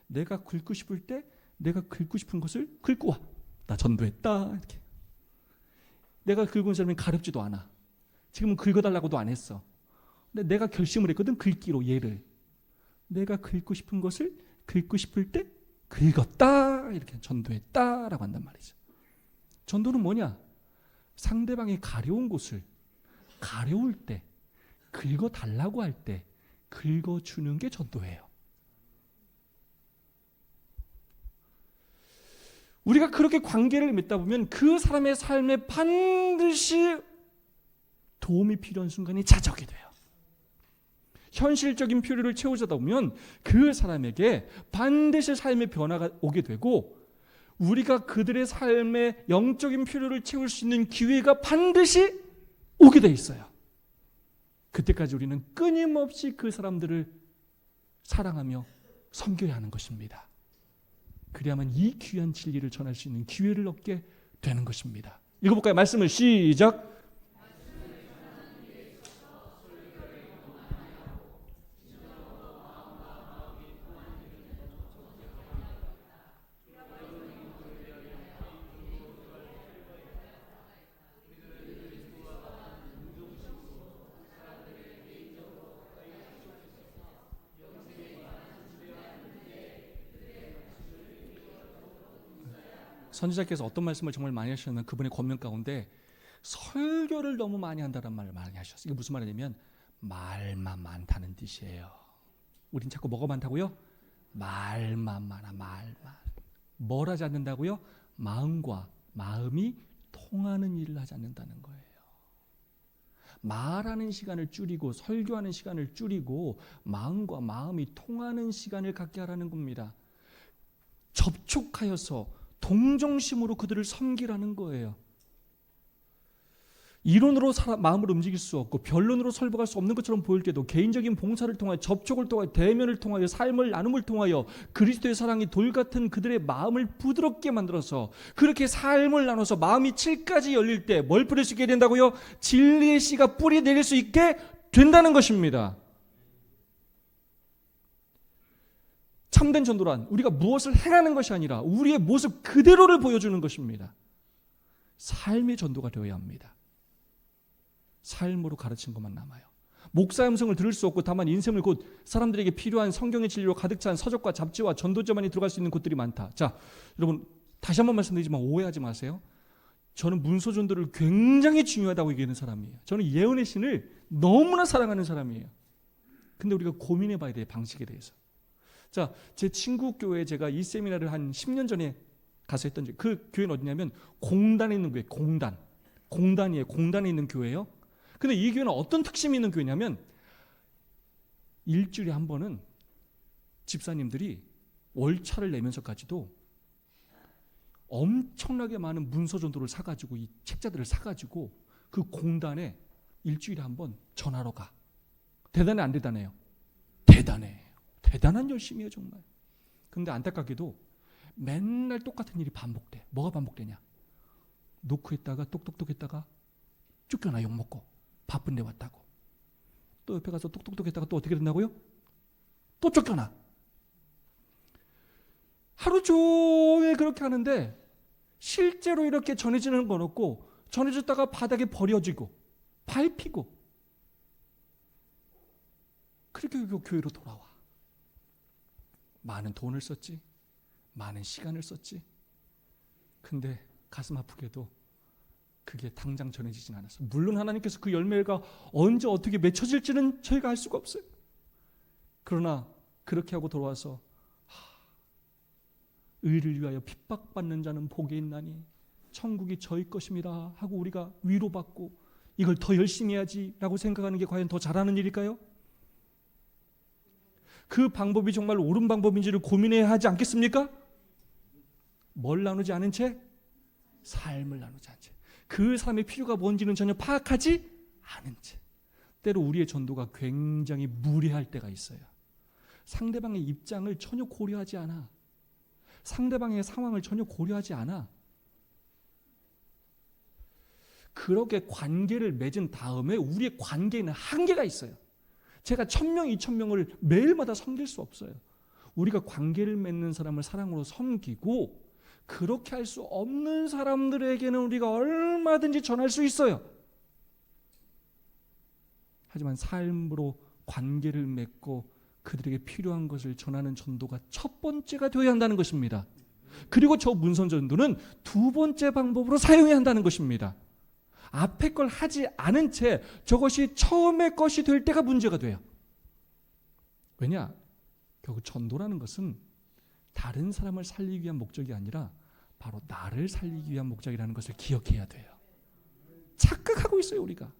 내가 긁고 싶을 때 내가 긁고 싶은 것을 긁고 와. 나 전도했다. 이렇게. 내가 긁은 사람이 가렵지도 않아. 지금은 긁어달라고도 안 했어. 근데 내가 결심을 했거든. 긁기로, 얘를. 내가 긁고 싶은 것을 긁고 싶을 때 긁었다. 이렇게 전도했다라고 한단 말이죠. 전도는 뭐냐? 상대방이 가려운 곳을 가려울 때, 긁어달라고 할 때 긁어주는 게 전도예요. 우리가 그렇게 관계를 맺다 보면 그 사람의 삶에 반드시 도움이 필요한 순간이 찾아오게 돼요. 현실적인 필요를 채워주다 보면 그 사람에게 반드시 삶의 변화가 오게 되고, 우리가 그들의 삶의 영적인 필요를 채울 수 있는 기회가 반드시 오게 돼 있어요. 그때까지 우리는 끊임없이 그 사람들을 사랑하며 섬겨야 하는 것입니다. 그래야만 이 귀한 진리를 전할 수 있는 기회를 얻게 되는 것입니다. 읽어볼까요? 말씀을 시작. 선지자께서 어떤 말씀을 정말 많이 하셨냐면 그분의 권면 가운데 설교를 너무 많이 한다는 말을 많이 하셨어요. 이게 무슨 말이냐면 말만 많다는 뜻이에요. 우린 자꾸 뭐가 많다고요? 말만 많아. 말만. 뭘 하지 않는다고요? 마음이 통하는 일을 하지 않는다는 거예요. 말하는 시간을 줄이고 설교하는 시간을 줄이고 마음과 마음이 통하는 시간을 갖게 하라는 겁니다. 접촉하여서 동정심으로 그들을 섬기라는 거예요. 이론으로 마음을 움직일 수 없고 변론으로 설득할 수 없는 것처럼 보일 때도 개인적인 봉사를 통하여 접촉을 통하여 대면을 통하여 삶을 나눔을 통하여 그리스도의 사랑이 돌 같은 그들의 마음을 부드럽게 만들어서 그렇게 삶을 나눠서 마음이 칠까지 열릴 때 뭘 뿌릴 수 있게 된다고요? 진리의 씨가 뿌리 내릴 수 있게 된다는 것입니다. 참된 전도란 우리가 무엇을 행하는 것이 아니라 우리의 모습 그대로를 보여주는 것입니다. 삶의 전도가 되어야 합니다. 삶으로 가르친 것만 남아요. 목사의 음성을 들을 수 없고 다만 인생을 곧 사람들에게 필요한 성경의 진리로 가득 찬 서적과 잡지와 전도자만이 들어갈 수 있는 곳들이 많다. 자, 여러분 다시 한번 말씀드리지만 오해하지 마세요. 저는 문서 전도를 굉장히 중요하다고 얘기하는 사람이에요. 저는 예언의 신을 너무나 사랑하는 사람이에요. 근데 우리가 고민해 봐야 돼요. 방식에 대해서. 자, 제 친구 교회에 제가 이 세미나를 한 10년 전에 가서 했던 그 교회는 어디냐면 공단에 있는 교회. 공단이에요. 공단에 있는 교회예요. 근데 이 교회는 어떤 특징이 있는 교회냐면 일주일에 한 번은 집사님들이 월차를 내면서까지도 엄청나게 많은 문서 전도를 사가지고 이 책자들을 사가지고 그 공단에 일주일에 한 번 전하러 가. 대단해 안 대단해요? 대단해. 대단한 열심이에요 정말. 근데 안타깝게도 맨날 똑같은 일이 반복돼. 뭐가 반복되냐? 노크했다가 똑똑똑 했다가 쫓겨나 욕먹고 바쁜데 왔다고. 또 옆에 가서 똑똑똑 했다가 또 어떻게 된다고요? 또 쫓겨나. 하루 종일 그렇게 하는데 실제로 이렇게 전해지는 건 없고 전해졌다가 바닥에 버려지고 밟히고 그렇게 교회로 돌아와. 많은 돈을 썼지, 많은 시간을 썼지. 근데 가슴 아프게도 그게 당장 전해지진 않았어요. 물론 하나님께서 그 열매가 언제 어떻게 맺혀질지는 저희가 알 수가 없어요. 그러나 그렇게 하고 돌아와서 의를 위하여 핍박받는 자는 복이 있나니 천국이 저희 것임이라 하고 우리가 위로받고 이걸 더 열심히 해야지라고 생각하는 게 과연 더 잘하는 일일까요? 그 방법이 정말 옳은 방법인지를 고민해야 하지 않겠습니까? 뭘 나누지 않은 채? 삶을 나누지 않은 채. 그 삶의 필요가 뭔지는 전혀 파악하지 않은 채. 때로 우리의 전도가 굉장히 무례할 때가 있어요. 상대방의 입장을 전혀 고려하지 않아. 상대방의 상황을 전혀 고려하지 않아. 그렇게 관계를 맺은 다음에 우리의 관계에는 한계가 있어요. 제가 1000명, 2000명을 매일마다 섬길 수 없어요. 우리가 관계를 맺는 사람을 사랑으로 섬기고 그렇게 할 수 없는 사람들에게는 우리가 얼마든지 전할 수 있어요. 하지만 삶으로 관계를 맺고 그들에게 필요한 것을 전하는 전도가 첫 번째가 되어야 한다는 것입니다. 그리고 저 문서 전도는 두 번째 방법으로 사용해야 한다는 것입니다. 앞에 걸 하지 않은 채 저것이 처음의 것이 될 때가 문제가 돼요. 왜냐? 결국 전도라는 것은 다른 사람을 살리기 위한 목적이 아니라 바로 나를 살리기 위한 목적이라는 것을 기억해야 돼요. 착각하고 있어요 우리가.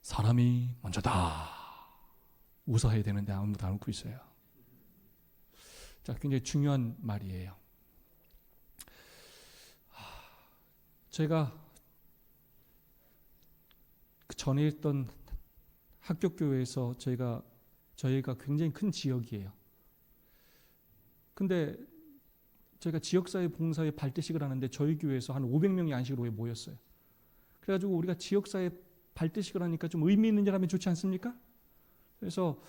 사람이 먼저다. 웃어야 되는데 아무도 안 웃고 있어요. 자, 굉장히 중요한 말이에요. 제가 전에 있던 학교 교회에서 저희가 저희가 굉장히 큰 지역이에요. 근데 저희가 지역사회 봉사회 발대식을 하는데 저희 교회에서 한 500명이 안식을 후에 모였어요. 그래가지고 우리가 지역사회 발대식을 하니까 좀 의미 있는 일 하면 좋지 않습니까? 그래서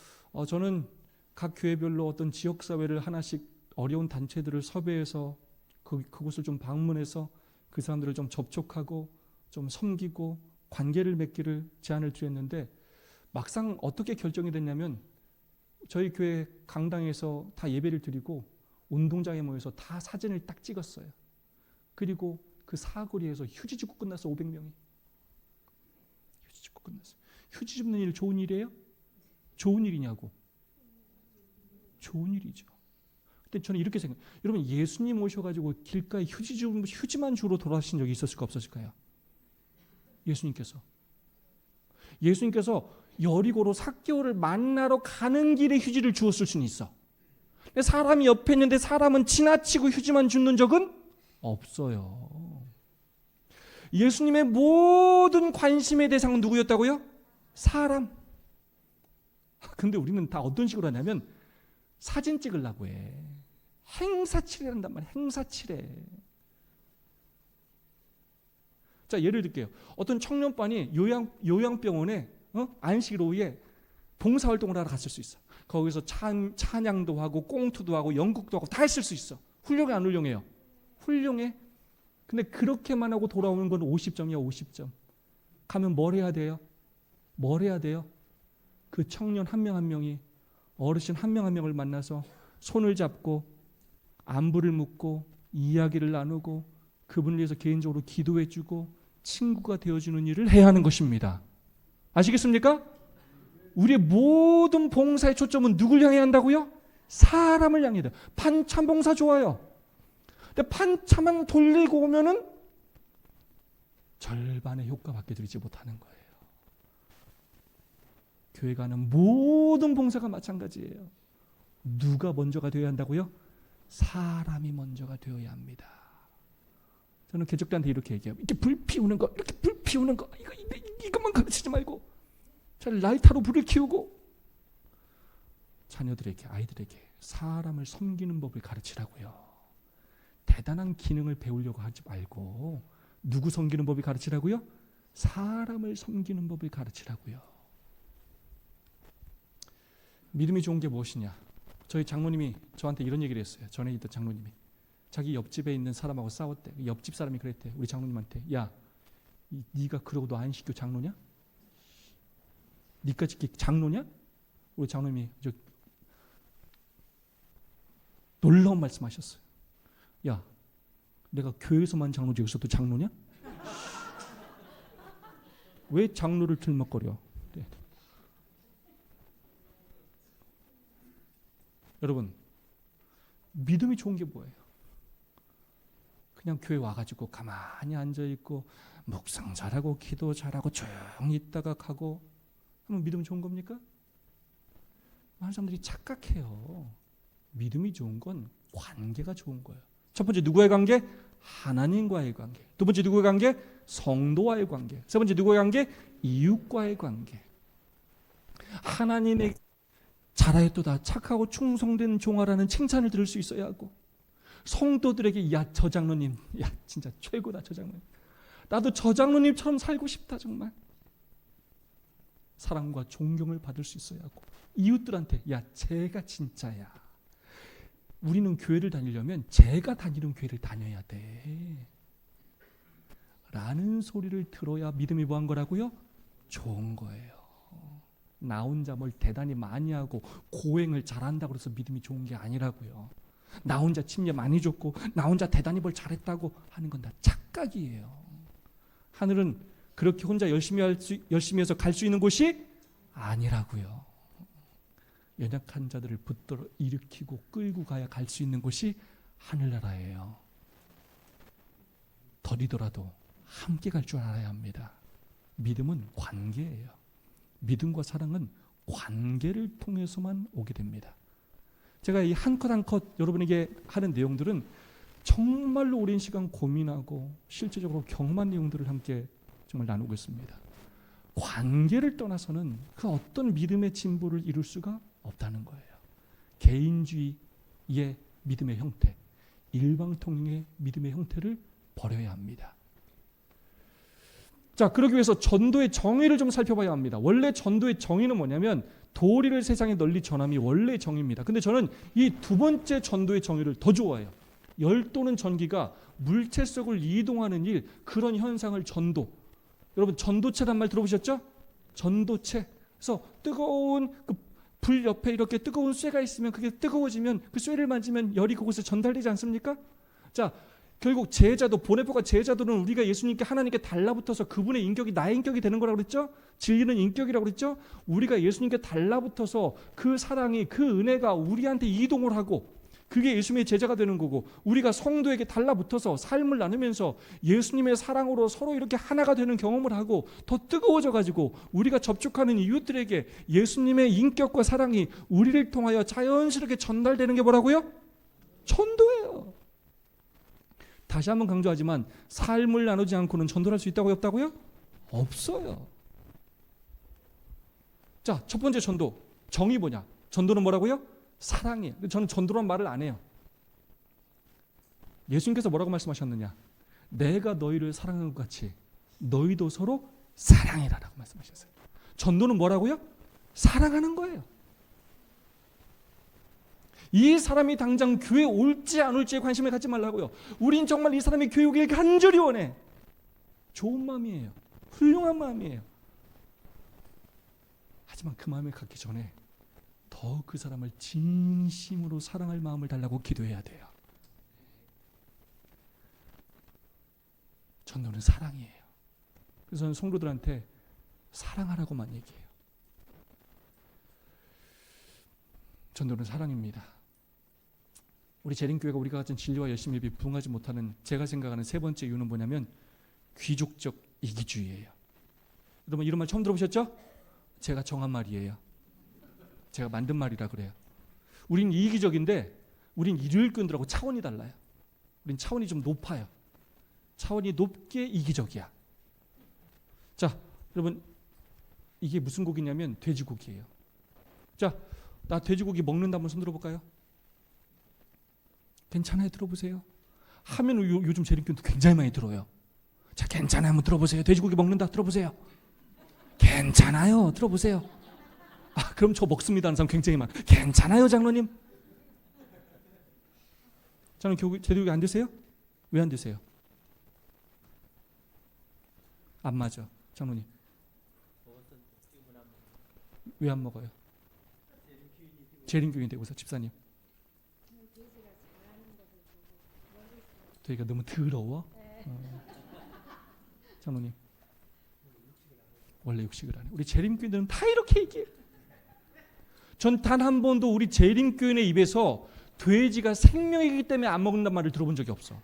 저는 각 교회별로 어떤 지역사회를 하나씩 어려운 단체들을 섭외해서 그곳을 좀 방문해서 그 사람들을 좀 접촉하고 좀 섬기고 관계를 맺기를 제안을 드렸는데 막상 어떻게 결정이 됐냐면 저희 교회 강당에서 다 예배를 드리고 운동장에 모여서 다 사진을 딱 찍었어요. 그리고 그 사거리에서 휴지 줍고 끝났어. 500명이. 휴지 줍고 끝났어요. 휴지 줍는 일 좋은 일이에요? 좋은 일이냐고. 좋은 일이죠. 근데 저는 이렇게 생각해요. 여러분 예수님 오셔가지고 길가에 휴지만 주로 돌아가신 적이 있었을까 없었을까요? 예수님께서 여리고로 삭개오를 만나러 가는 길에 휴지를 주었을 수는 있어. 근데 사람이 옆에 있는데 사람은 지나치고 휴지만 줍는 적은 없어요. 예수님의 모든 관심의 대상은 누구였다고요? 사람. 근데 우리는 다 어떤 식으로 하냐면 사진 찍으려고 해. 행사치레 한단 말이야. 행사치레. 자, 예를 들게요. 어떤 청년반이 요양병원에 안식일 오후에 봉사활동을 하러 갔을 수 있어. 거기서 찬양도 하고 꽁투도 하고 연극도 하고 다 했을 수 있어. 훌륭해 안 훌륭해요? 훌륭해. 근데 그렇게만 하고 돌아오는 건 50점이야. 50점. 가면 뭘 해야 돼요? 그 청년 한 명 한 명이 어르신 한 명 한 명을 만나서 손을 잡고 안부를 묻고 이야기를 나누고 그분을 위해서 개인적으로 기도해주고 친구가 되어주는 일을 해야 하는 것입니다. 아시겠습니까? 우리의 모든 봉사의 초점은 누굴 향해 한다고요? 사람을 향해야 돼요. 반찬 봉사 좋아요. 근데 반찬만 돌리고 오면은 절반의 효과밖에 드리지 못하는 거예요. 교회가 하는 모든 봉사가 마찬가지예요. 누가 먼저가 되어야 한다고요? 사람이 먼저가 되어야 합니다. 저는 개족들한테 이렇게 얘기해요. 이렇게 불 피우는 거, 이것만 가르치지 말고 잘 라이터로 불을 키우고 자녀들에게, 아이들에게 사람을 섬기는 법을 가르치라고요. 대단한 기능을 배우려고 하지 말고 누구 섬기는 법을 가르치라고요? 사람을 섬기는 법을 가르치라고요. 믿음이 좋은 게 무엇이냐? 저희 장로님이 저한테 이런 얘기를 했어요. 전에 있던 장로님이 자기 옆집에 있는 사람하고 싸웠대. 옆집 사람이 그랬대. 우리 장로님한테, 야, 네가 그러고 너 안식교 장로냐? 니까지 장로냐? 우리 장로님이 놀라운 말씀하셨어요. 야, 내가 교회에서만 장로지 여기서도 장로냐? 왜 장로를 들먹거려? 네. 여러분, 믿음이 좋은 게 뭐예요? 그냥 교회 와가지고 가만히 앉아있고 묵상 잘하고 기도 잘하고 조용히 있다가 가고 하면 믿음 좋은 겁니까? 많은 사람들이 착각해요. 믿음이 좋은 건 관계가 좋은 거예요. 첫 번째 누구의 관계? 하나님과의 관계. 두 번째 누구의 관계? 성도와의 관계. 세 번째 누구의 관계? 이웃과의 관계. 하나님의 잘하였도다 착하고 충성된 종아라는 칭찬을 들을 수 있어야 하고, 성도들에게 야, 저 장로님, 야, 진짜 최고다, 저 장로님. 나도 저 장로님처럼 살고 싶다, 정말. 사랑과 존경을 받을 수 있어야 하고, 이웃들한테 야, 쟤가 진짜야. 우리는 교회를 다니려면 쟤가 다니는 교회를 다녀야 돼 라는 소리를 들어야 믿음이 뭐한 거라고요? 좋은 거예요. 나 혼자 뭘 대단히 많이 하고 고행을 잘한다고 해서 믿음이 좋은 게 아니라고요. 나 혼자 침례 많이 줬고 나 혼자 대단히 뭘 잘했다고 하는 건 다 착각이에요. 하늘은 그렇게 혼자 열심히 해서 갈 수 있는 곳이 아니라고요. 연약한 자들을 붙들어 일으키고 끌고 가야 갈 수 있는 곳이 하늘나라예요. 더디더라도 함께 갈 줄 알아야 합니다. 믿음은 관계예요. 믿음과 사랑은 관계를 통해서만 오게 됩니다. 제가 이 한 컷 한 컷 여러분에게 하는 내용들은 정말로 오랜 시간 고민하고 실제적으로 경험한 내용들을 함께 정말 나누고 있습니다. 관계를 떠나서는 그 어떤 믿음의 진보를 이룰 수가 없다는 거예요. 개인주의의 믿음의 형태, 일방통행의 믿음의 형태를 버려야 합니다. 자, 그러기 위해서 전도의 정의를 좀 살펴봐야 합니다. 원래 전도의 정의는 뭐냐면 도리를 세상에 널리 전함이 원래 정의입니다. 근데 저는 이 두 번째 전도의 정의를 더 좋아해요. 열 또는 전기가 물체 속을 이동하는 일, 그런 현상을 전도. 여러분 전도체란 말 들어보셨죠? 전도체. 그래서 뜨거운 불 옆에 이렇게 뜨거운 쇠가 있으면 그게 뜨거워지면 그 쇠를 만지면 열이 그곳에 전달되지 않습니까? 자, 결국 제자도, 보네포가 제자도는 우리가 예수님께 하나님께 달라붙어서 그분의 인격이 나의 인격이 되는 거라고 그랬죠? 진리는 인격이라고 그랬죠? 우리가 예수님께 달라붙어서 그 사랑이, 그 은혜가 우리한테 이동을 하고 그게 예수님의 제자가 되는 거고, 우리가 성도에게 달라붙어서 삶을 나누면서 예수님의 사랑으로 서로 이렇게 하나가 되는 경험을 하고 더 뜨거워져 가지고 우리가 접촉하는 이웃들에게 예수님의 인격과 사랑이 우리를 통하여 자연스럽게 전달되는 게 뭐라고요? 전도예요. 다시 한번 강조하지만 삶을 나누지 않고는 전도를 할 수 있다고요? 없다고요? 없어요. 자, 첫 번째 전도 정의 뭐냐? 전도는 뭐라고요? 사랑이에요. 저는 전도란 말을 안 해요. 예수님께서 뭐라고 말씀하셨느냐? 내가 너희를 사랑한 것 같이 너희도 서로 사랑해라라고 말씀하셨어요. 전도는 뭐라고요? 사랑하는 거예요. 이 사람이 당장 교회 올지 안 올지에 관심을 갖지 말라고요. 우린 정말 이 사람이 교회 오길 간절히 원해. 좋은 마음이에요. 훌륭한 마음이에요. 하지만 그 마음을 갖기 전에 더 그 사람을 진심으로 사랑할 마음을 달라고 기도해야 돼요. 전도는 사랑이에요. 그래서 저는 성도들한테 사랑하라고만 얘기해요. 전도는 사랑입니다. 우리 재림교회가 우리가 가진 진리와 열심에 부응하지 못하는 제가 생각하는 세 번째 이유는 뭐냐면 귀족적 이기주의예요. 여러분 이런 말 처음 들어보셨죠? 제가 정한 말이에요. 제가 만든 말이라 그래요. 우린 이기적인데 우린 이를 끈들하고 차원이 달라요. 우린 차원이 좀 높아요. 차원이 높게 이기적이야. 자, 여러분 이게 무슨 고기냐면 돼지고기예요. 자, 나 돼지고기 먹는다 한번 손 들어볼까요? 괜찮아요? 들어보세요. 하면 요즘 재림교도 굉장히 많이 들어요. 자, 괜찮아요? 한번 들어보세요. 돼지고기 먹는다 들어보세요. 괜찮아요? 들어보세요. 아, 그럼 저 먹습니다 하는 사람 굉장히 많아요. 괜찮아요 장로님? 저는 돼지고기 안 드세요? 왜 안 드세요? 안 맞아 장로님. 왜 안 먹어요? 재림교인 되고서 집사님. 돼지가 너무 더러워? 장로님. 원래 육식을 안 해. 우리 재림교인들은 다 이렇게 얘기해요. 전 단 한 번도 우리 재림교인의 입에서 돼지가 생명이기 때문에 안 먹는단 말을 들어본 적이 없어.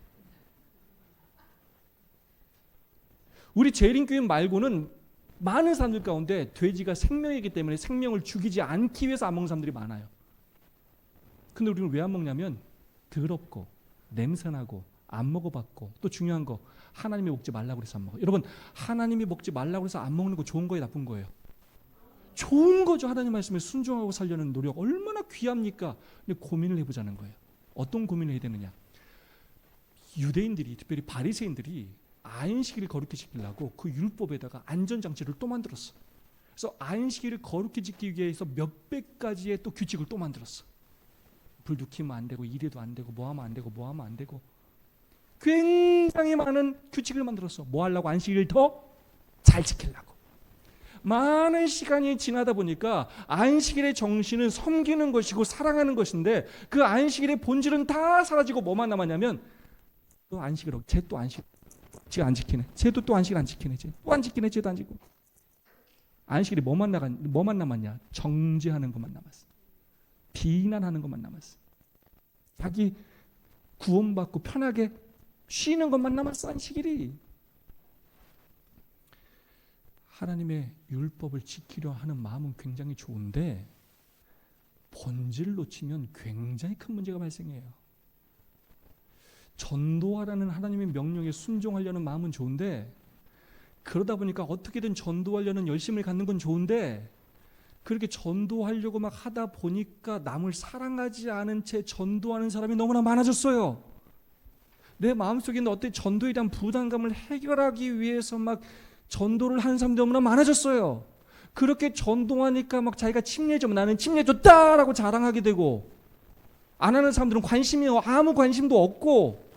우리 재림교인 말고는 많은 사람들 가운데 돼지가 생명이기 때문에 생명을 죽이지 않기 위해서 안 먹는 사람들이 많아요. 근데 우리는 왜 안 먹냐면 더럽고 냄새나고 안 먹어봤고, 또 중요한 거 하나님이 먹지 말라고 그래서 안 먹어요. 여러분 하나님이 먹지 말라고 해서 안 먹는 거 좋은 거예요, 나쁜 거예요? 좋은 거죠. 하나님 말씀에 순종하고 살려는 노력 얼마나 귀합니까? 근데 고민을 해보자는 거예요. 어떤 고민을 해야 되느냐? 유대인들이, 특별히 바리새인들이 안식일을 거룩히 지키려고 그 율법에다가 안전장치를 또 만들었어. 그래서 안식일을 거룩히 지키기 위해서 몇백 가지의 또 규칙을 또 만들었어. 불도 켜면 안 되고, 이래도 안 되고, 뭐 하면 안 되고, 뭐 하면 안 되고, 굉장히 많은 규칙을 만들었어. 뭐 하려고? 안식일을 더 잘 지키려고. 많은 시간이 지나다 보니까 안식일의 정신은 섬기는 것이고 사랑하는 것인데, 그 안식일의 본질은 다 사라지고 뭐만 남았냐면 또 안식일, 쟤 또 안식, 쟤 안 지키네, 쟤도 또 안식일 안 지키네, 쟤 또 안 지키네, 쟤도 안 지키고. 안식일이 뭐만 남았냐? 정죄하는 것만 남았어. 비난하는 것만 남았어. 자기 구원받고 편하게 쉬는 것만 남았어. 안식일이. 하나님의 율법을 지키려 하는 마음은 굉장히 좋은데 본질을 놓치면 굉장히 큰 문제가 발생해요. 전도하라는 하나님의 명령에 순종하려는 마음은 좋은데, 그러다 보니까 어떻게든 전도하려는 열심을 갖는 건 좋은데 그렇게 전도하려고 막 하다 보니까 남을 사랑하지 않은 채 전도하는 사람이 너무나 많아졌어요. 내 마음속에 있는 어떤 전도에 대한 부담감을 해결하기 위해서 막 전도를 하는 사람들이 너무나 많아졌어요. 그렇게 전도하니까 막 자기가 침례좀 나는 침례 줬다라고 자랑하게 되고, 안 하는 사람들은 아무 관심도 없고,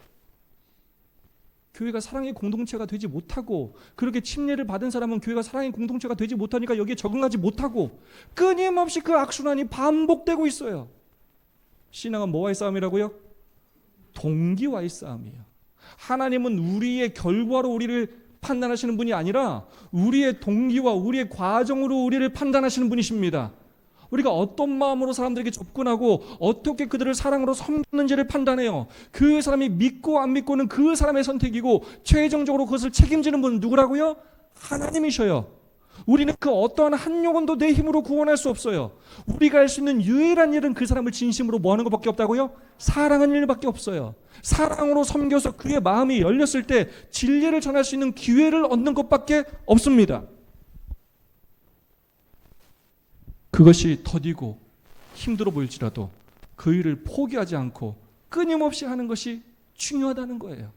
교회가 사랑의 공동체가 되지 못하고, 그렇게 침례를 받은 사람은 교회가 사랑의 공동체가 되지 못하니까 여기에 적응하지 못하고, 끊임없이 그 악순환이 반복되고 있어요. 신앙은 뭐와의 싸움이라고요? 동기와의 싸움이에요. 하나님은 우리의 결과로 우리를 판단하시는 분이 아니라 우리의 동기와 우리의 과정으로 우리를 판단하시는 분이십니다. 우리가 어떤 마음으로 사람들에게 접근하고 어떻게 그들을 사랑으로 섬기는지를 판단해요. 그 사람이 믿고 안 믿고는 그 사람의 선택이고, 최종적으로 그것을 책임지는 분은 누구라고요? 하나님이셔요. 우리는 그 어떠한 한 영혼도 내 힘으로 구원할 수 없어요. 우리가 할 수 있는 유일한 일은 그 사람을 진심으로 뭐 하는 것밖에 없다고요? 사랑하는 일밖에 없어요. 사랑으로 섬겨서 그의 마음이 열렸을 때 진리를 전할 수 있는 기회를 얻는 것밖에 없습니다. 그것이 더디고 힘들어 보일지라도 그 일을 포기하지 않고 끊임없이 하는 것이 중요하다는 거예요.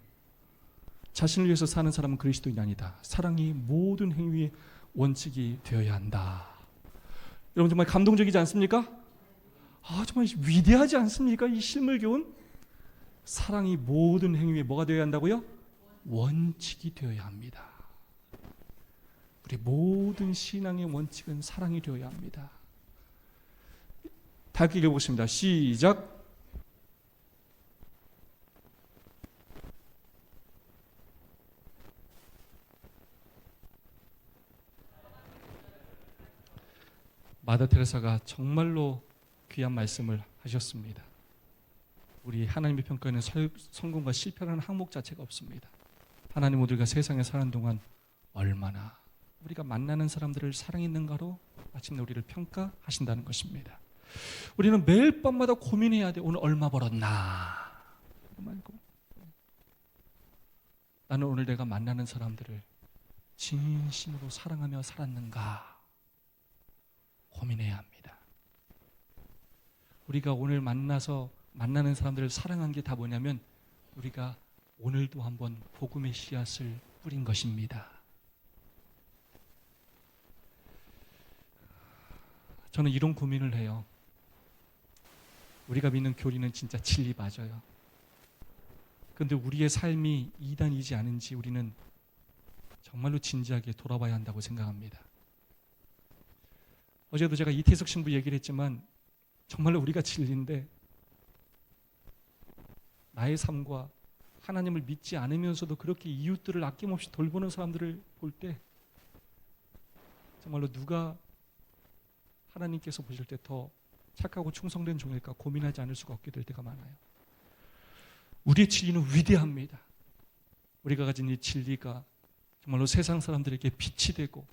자신을 위해서 사는 사람은 그리스도인이 아니다. 사랑이 모든 행위의 원칙이 되어야 한다. 여러분 정말 감동적이지 않습니까? 정말 위대하지 않습니까? 이 실물교훈. 사랑이 모든 행위에 뭐가 되어야 한다고요? 원칙이 되어야 합니다. 우리 모든 신앙의 원칙은 사랑이 되어야 합니다. 다 함께 읽어보겠습니다. 시작. 마더 테레사가 정말로 귀한 말씀을 하셨습니다. 우리 하나님의 평가에는 성공과 실패라는 항목 자체가 없습니다. 하나님 우리가 세상에 사는 동안 얼마나 우리가 만나는 사람들을 사랑했는가로 마침내 우리를 평가하신다는 것입니다. 우리는 매일 밤마다 고민해야 돼. 오늘 얼마 벌었나? 나는 오늘 내가 만나는 사람들을 진심으로 사랑하며 살았는가? 고민해야 합니다. 우리가 오늘 만나는 사람들을 사랑한 게 다 뭐냐면 우리가 오늘도 한번 복음의 씨앗을 뿌린 것입니다. 저는 이런 고민을 해요. 우리가 믿는 교리는 진짜 진리 맞아요. 그런데 우리의 삶이 이단이지 않은지 우리는 정말로 진지하게 돌아봐야 한다고 생각합니다. 어제도 제가 이태석 신부 얘기를 했지만 정말로 우리가 진리인데 나의 삶과 하나님을 믿지 않으면서도 그렇게 이웃들을 아낌없이 돌보는 사람들을 볼 때 정말로 누가 하나님께서 보실 때 더 착하고 충성된 종일까 고민하지 않을 수가 없게 될 때가 많아요. 우리의 진리는 위대합니다. 우리가 가진 이 진리가 정말로 세상 사람들에게 빛이 되고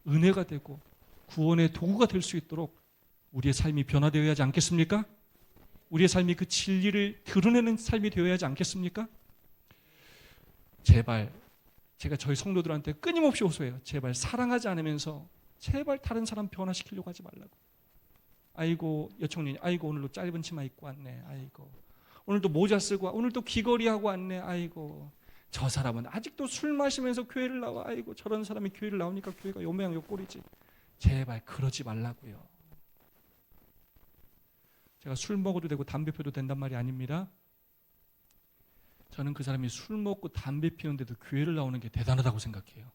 은혜가 되고 구원의 도구가 될 수 있도록 우리의 삶이 변화되어야 하지 않겠습니까? 우리의 삶이 그 진리를 드러내는 삶이 되어야 하지 않겠습니까? 제발 제가 저희 성도들한테 끊임없이 호소해요. 제발 사랑하지 않으면서 제발 다른 사람 변화시키려고 하지 말라고. 아이고 여청님, 아이고 오늘도 짧은 치마 입고 왔네. 아이고 오늘도 모자 쓰고 오늘도 귀걸이 하고 왔네. 아이고 저 사람은 아직도 술 마시면서 교회를 나와. 아이고 저런 사람이 교회를 나오니까 교회가 요 모양 요 꼴이지. 제발 그러지 말라고요. 제가 술 먹어도 되고 담배 피워도 된단 말이 아닙니다. 저는 그 사람이 술 먹고 담배 피우는데도 교회를 나오는 게 대단하다고 생각해요.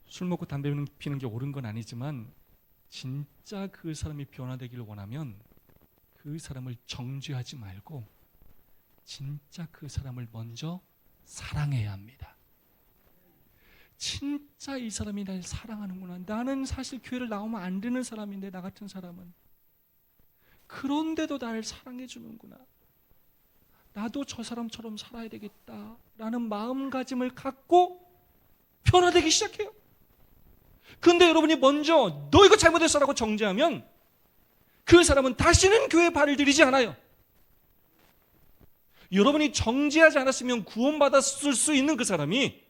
술 먹고 담배 피우는 게 옳은 건 아니지만 진짜 그 사람이 변화되기를 원하면 그 사람을 정죄하지 말고 진짜 그 사람을 먼저 사랑해야 합니다. 진짜 이 사람이 날 사랑하는구나. 나는 사실 교회를 나오면 안 되는 사람인데 나 같은 사람은 그런데도 나를 사랑해 주는구나. 나도 저 사람처럼 살아야 되겠다라는 마음가짐을 갖고 변화되기 시작해요. 근데 여러분이 먼저 너 이거 잘못했어라고 정죄하면 그 사람은 다시는 교회에 발을 들이지 않아요. 여러분이 정죄하지 않았으면 구원받았을 수 있는 그 사람이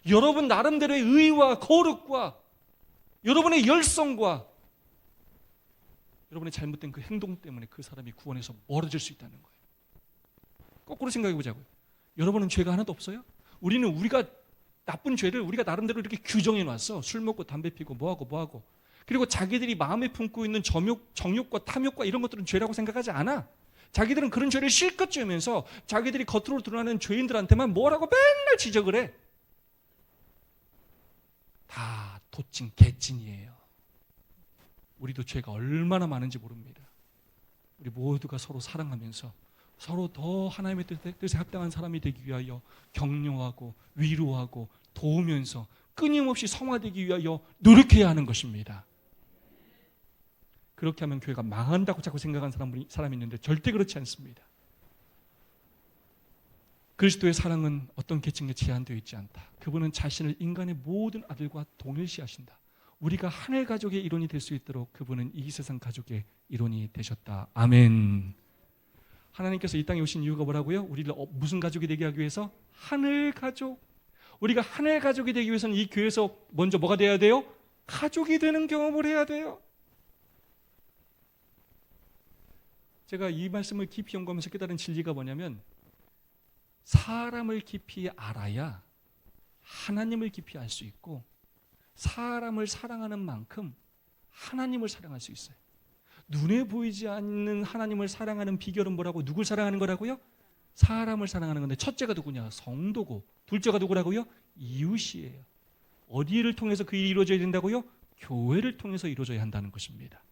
여러분 나름대로의 의와 거룩과 여러분의 열성과 여러분의 잘못된 그 행동 때문에 그 사람이 구원에서 멀어질 수 있다는 거예요. 거꾸로 생각해 보자고요. 여러분은 죄가 하나도 없어요? 우리가 나쁜 죄를 우리가 나름대로 이렇게 규정해 놨어. 술 먹고 담배 피고 뭐하고. 그리고 자기들이 마음에 품고 있는 정욕과 탐욕과 이런 것들은 죄라고 생각하지 않아. 자기들은 그런 죄를 실컷 지으면서 자기들이 겉으로 드러나는 죄인들한테만 뭐라고 맨날 지적을 해. 다 도찐 개찐이에요. 우리도 죄가 얼마나 많은지 모릅니다. 우리 모두가 서로 사랑하면서 서로 더 하나님의 뜻에 합당한 사람이 되기 위하여 격려하고 위로하고 도우면서 끊임없이 성화되기 위하여 노력해야 하는 것입니다. 그렇게 하면 교회가 망한다고 자꾸 생각하는 사람이 있는데 절대 그렇지 않습니다. 그리스도의 사랑은 어떤 계층에 제한되어 있지 않다. 그분은 자신을 인간의 모든 아들과 동일시하신다. 우리가 하늘 가족의 일원이 될 수 있도록 그분은 이 세상 가족의 일원이 되셨다. 아멘. 하나님께서 이 땅에 오신 이유가 뭐라고요? 우리를 무슨 가족이 되게 하기 위해서? 하늘 가족. 우리가 하늘 가족이 되기 위해서는 이 교회에서 먼저 뭐가 돼야 돼요? 가족이 되는 경험을 해야 돼요. 제가 이 말씀을 깊이 연구하면서 깨달은 진리가 뭐냐면 사람을 깊이 알아야 하나님을 깊이 알 수 있고 사람을 사랑하는 만큼 하나님을 사랑할 수 있어요. 눈에 보이지 않는 하나님을 사랑하는 비결은 뭐라고? 누굴 사랑하는 거라고요? 사람을 사랑하는 건데 첫째가 누구냐? 성도고 둘째가 누구라고요? 이웃이에요. 어디를 통해서 그 일이 이루어져야 된다고요? 교회를 통해서 이루어져야 한다는 것입니다.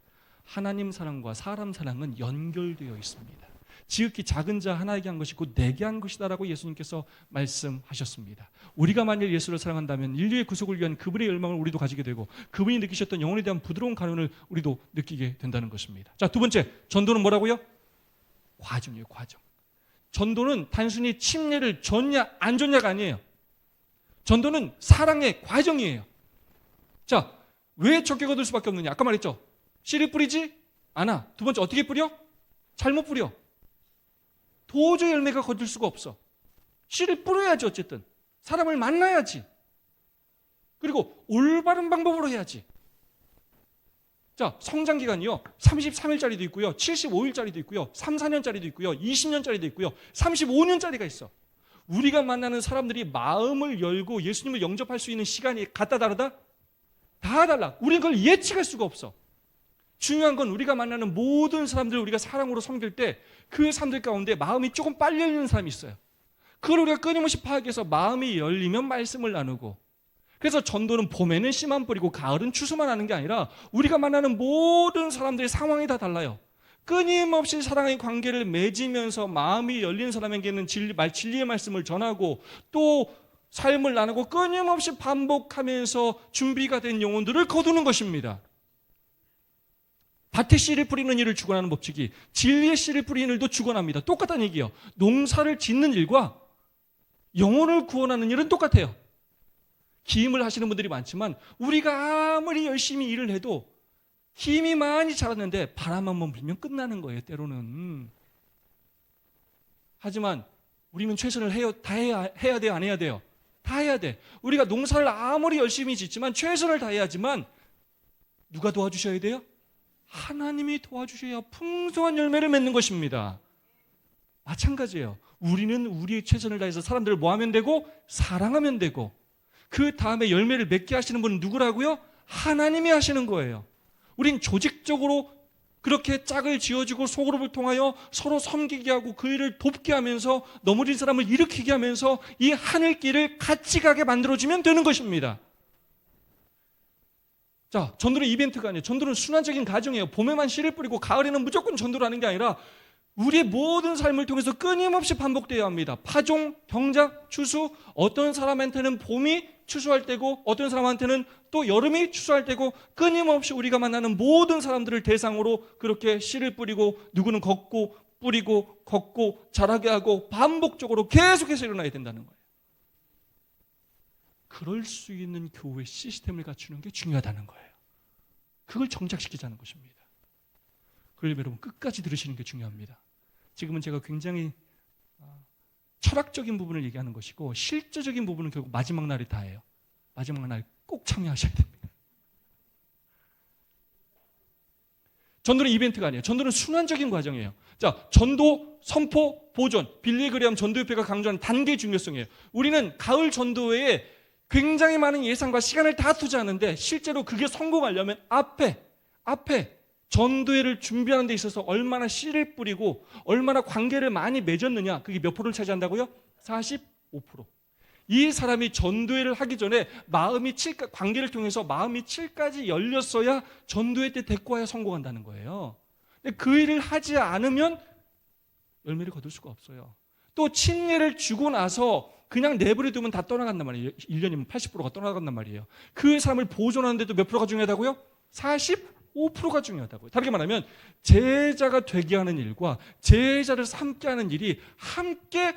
하나님 사랑과 사람 사랑은 연결되어 있습니다. 지극히 작은 자 하나에게 한 것이 곧 내게 한 것이다라고 예수님께서 말씀하셨습니다. 우리가 만일 예수를 사랑한다면 인류의 구속을 위한 그분의 열망을 우리도 가지게 되고 그분이 느끼셨던 영혼에 대한 부드러운 간혼을 우리도 느끼게 된다는 것입니다. 자, 두 번째, 전도는 뭐라고요? 과정이에요. 과정. 전도는 단순히 침례를 줬냐 안 줬냐가 아니에요. 전도는 사랑의 과정이에요. 자, 왜 적게 거둘 수밖에 없느냐? 아까 말했죠. 씨를 뿌리지 않아. 두 번째, 어떻게 뿌려? 잘못 뿌려. 도저히 열매가 거둘 수가 없어. 씨를 뿌려야지. 어쨌든 사람을 만나야지. 그리고 올바른 방법으로 해야지. 자, 성장기간이요 33일짜리도 있고요 75일짜리도 있고요 3, 4년짜리도 있고요 20년짜리도 있고요 35년짜리가 있어. 우리가 만나는 사람들이 마음을 열고 예수님을 영접할 수 있는 시간이 같다 다르다? 다 달라. 우리는 그걸 예측할 수가 없어. 중요한 건 우리가 만나는 모든 사람들을 우리가 사랑으로 섬길 때 그 사람들 가운데 마음이 조금 빨리 열리는 사람이 있어요. 그걸 우리가 끊임없이 파악해서 마음이 열리면 말씀을 나누고, 그래서 전도는 봄에는 씨만 뿌리고 가을은 추수만 하는 게 아니라 우리가 만나는 모든 사람들의 상황이 다 달라요. 끊임없이 사랑의 관계를 맺으면서 마음이 열린 사람에게는 진리의 말씀을 전하고 또 삶을 나누고 끊임없이 반복하면서 준비가 된 영혼들을 거두는 것입니다. 밭에 씨를 뿌리는 일을 주관하는 법칙이 진리의 씨를 뿌리는 일도 주관합니다. 똑같다는 얘기예요. 농사를 짓는 일과 영혼을 구원하는 일은 똑같아요. 기임을 하시는 분들이 많지만 우리가 아무리 열심히 일을 해도 힘이 많이 자랐는데 바람 한번 불면 끝나는 거예요. 때로는. 하지만 우리는 최선을 다 해야 돼요? 안 해야 돼요? 다 해야 돼. 우리가 농사를 아무리 열심히 짓지만 최선을 다해야지만 누가 도와주셔야 돼요? 하나님이 도와주셔야 풍성한 열매를 맺는 것입니다. 마찬가지예요. 우리는 우리의 최선을 다해서 사람들을 뭐 하면 되고? 사랑하면 되고, 그 다음에 열매를 맺게 하시는 분은 누구라고요? 하나님이 하시는 거예요. 우린 조직적으로 그렇게 짝을 지어주고 소그룹을 통하여 서로 섬기게 하고 그 일을 돕게 하면서 넘어진 사람을 일으키게 하면서 이 하늘길을 같이 가게 만들어주면 되는 것입니다. 자, 전도는 이벤트가 아니에요. 전도는 순환적인 과정이에요. 봄에만 씨를 뿌리고 가을에는 무조건 전도를 하는 게 아니라 우리의 모든 삶을 통해서 끊임없이 반복되어야 합니다. 파종, 경작, 추수, 어떤 사람한테는 봄이 추수할 때고 어떤 사람한테는 또 여름이 추수할 때고 끊임없이 우리가 만나는 모든 사람들을 대상으로 그렇게 씨를 뿌리고 누구는 걷고 뿌리고 걷고 자라게 하고 반복적으로 계속해서 일어나야 된다는 거예요. 그럴 수 있는 교회 시스템을 갖추는 게 중요하다는 거예요. 그걸 정착시키자는 것입니다. 그러려면 여러분 끝까지 들으시는 게 중요합니다. 지금은 제가 굉장히 철학적인 부분을 얘기하는 것이고 실제적인 부분은 결국 마지막 날이 다예요. 마지막 날 꼭 참여하셔야 됩니다. 전도는 이벤트가 아니에요. 전도는 순환적인 과정이에요. 자, 전도, 선포, 보존, 빌리그레엄 전도협회가 강조하는 단계의 중요성이에요. 우리는 가을 전도회에 굉장히 많은 예산과 시간을 다 투자하는데 실제로 그게 성공하려면 앞에 전도회를 준비하는 데 있어서 얼마나 씨를 뿌리고 얼마나 관계를 많이 맺었느냐, 그게 몇 프로를 차지한다고요? 45%. 이 사람이 전도회를 하기 전에 관계를 통해서 마음이 7까지 열렸어야 전도회 때 데리고 성공한다는 거예요. 근데 그 일을 하지 않으면 열매를 거둘 수가 없어요. 또 친례를 주고 나서 그냥 내버려 두면 다 떠나간단 말이에요. 1년이면 80%가 떠나간단 말이에요. 그 사람을 보존하는데도 몇 프로가 중요하다고요? 45%가 중요하다고요. 다르게 말하면 제자가 되게 하는 일과 제자를 함께하는 일이 함께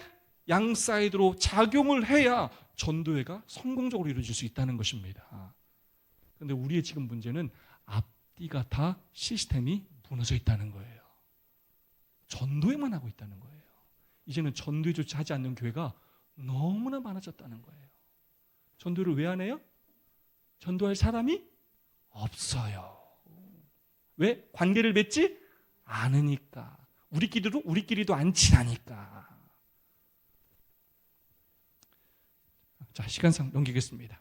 양 사이드로 작용을 해야 전도회가 성공적으로 이루어질 수 있다는 것입니다. 그런데 우리의 지금 문제는 앞뒤가 다 시스템이 무너져 있다는 거예요. 전도회만 하고 있다는 거예요. 이제는 전도회조차 하지 않는 교회가 너무나 많아졌다는 거예요. 전도를 왜 안 해요? 전도할 사람이 없어요. 왜? 관계를 맺지 않으니까. 우리끼리도 안 친하니까. 자, 시간상 넘기겠습니다.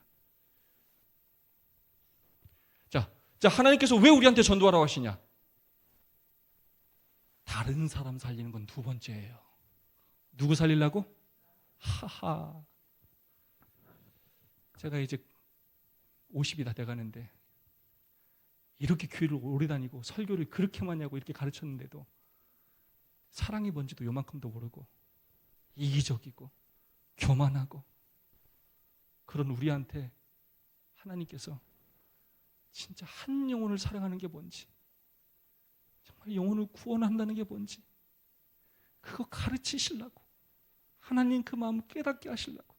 자, 하나님께서 왜 우리한테 전도하라고 하시냐? 다른 사람 살리는 건 두 번째예요. 누구 살리려고? 하하. 제가 이제 50이 다 돼가는데 이렇게 교회를 오래 다니고 설교를 그렇게 많이 하고 이렇게 가르쳤는데도 사랑이 뭔지도 요만큼도 모르고 이기적이고 교만하고 그런 우리한테 하나님께서 진짜 한 영혼을 사랑하는 게 뭔지, 정말 영혼을 구원한다는 게 뭔지 그거 가르치시려고 하나님 그 마음을 깨닫게 하시려고,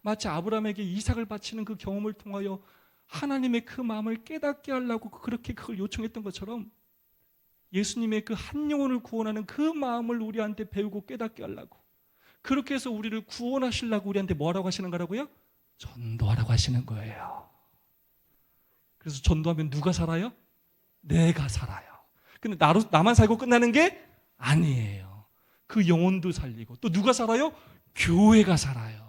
마치 아브라함에게 이삭을 바치는 그 경험을 통하여 하나님의 그 마음을 깨닫게 하려고 그렇게 그걸 요청했던 것처럼 예수님의 그 한 영혼을 구원하는 그 마음을 우리한테 배우고 깨닫게 하려고, 그렇게 해서 우리를 구원하시려고 우리한테 뭐라고 하시는 거라고요? 전도하라고 하시는 거예요. 그래서 전도하면 누가 살아요? 내가 살아요. 근데 나만 살고 끝나는 게 아니에요. 그 영혼도 살리고 또 누가 살아요? 교회가 살아요.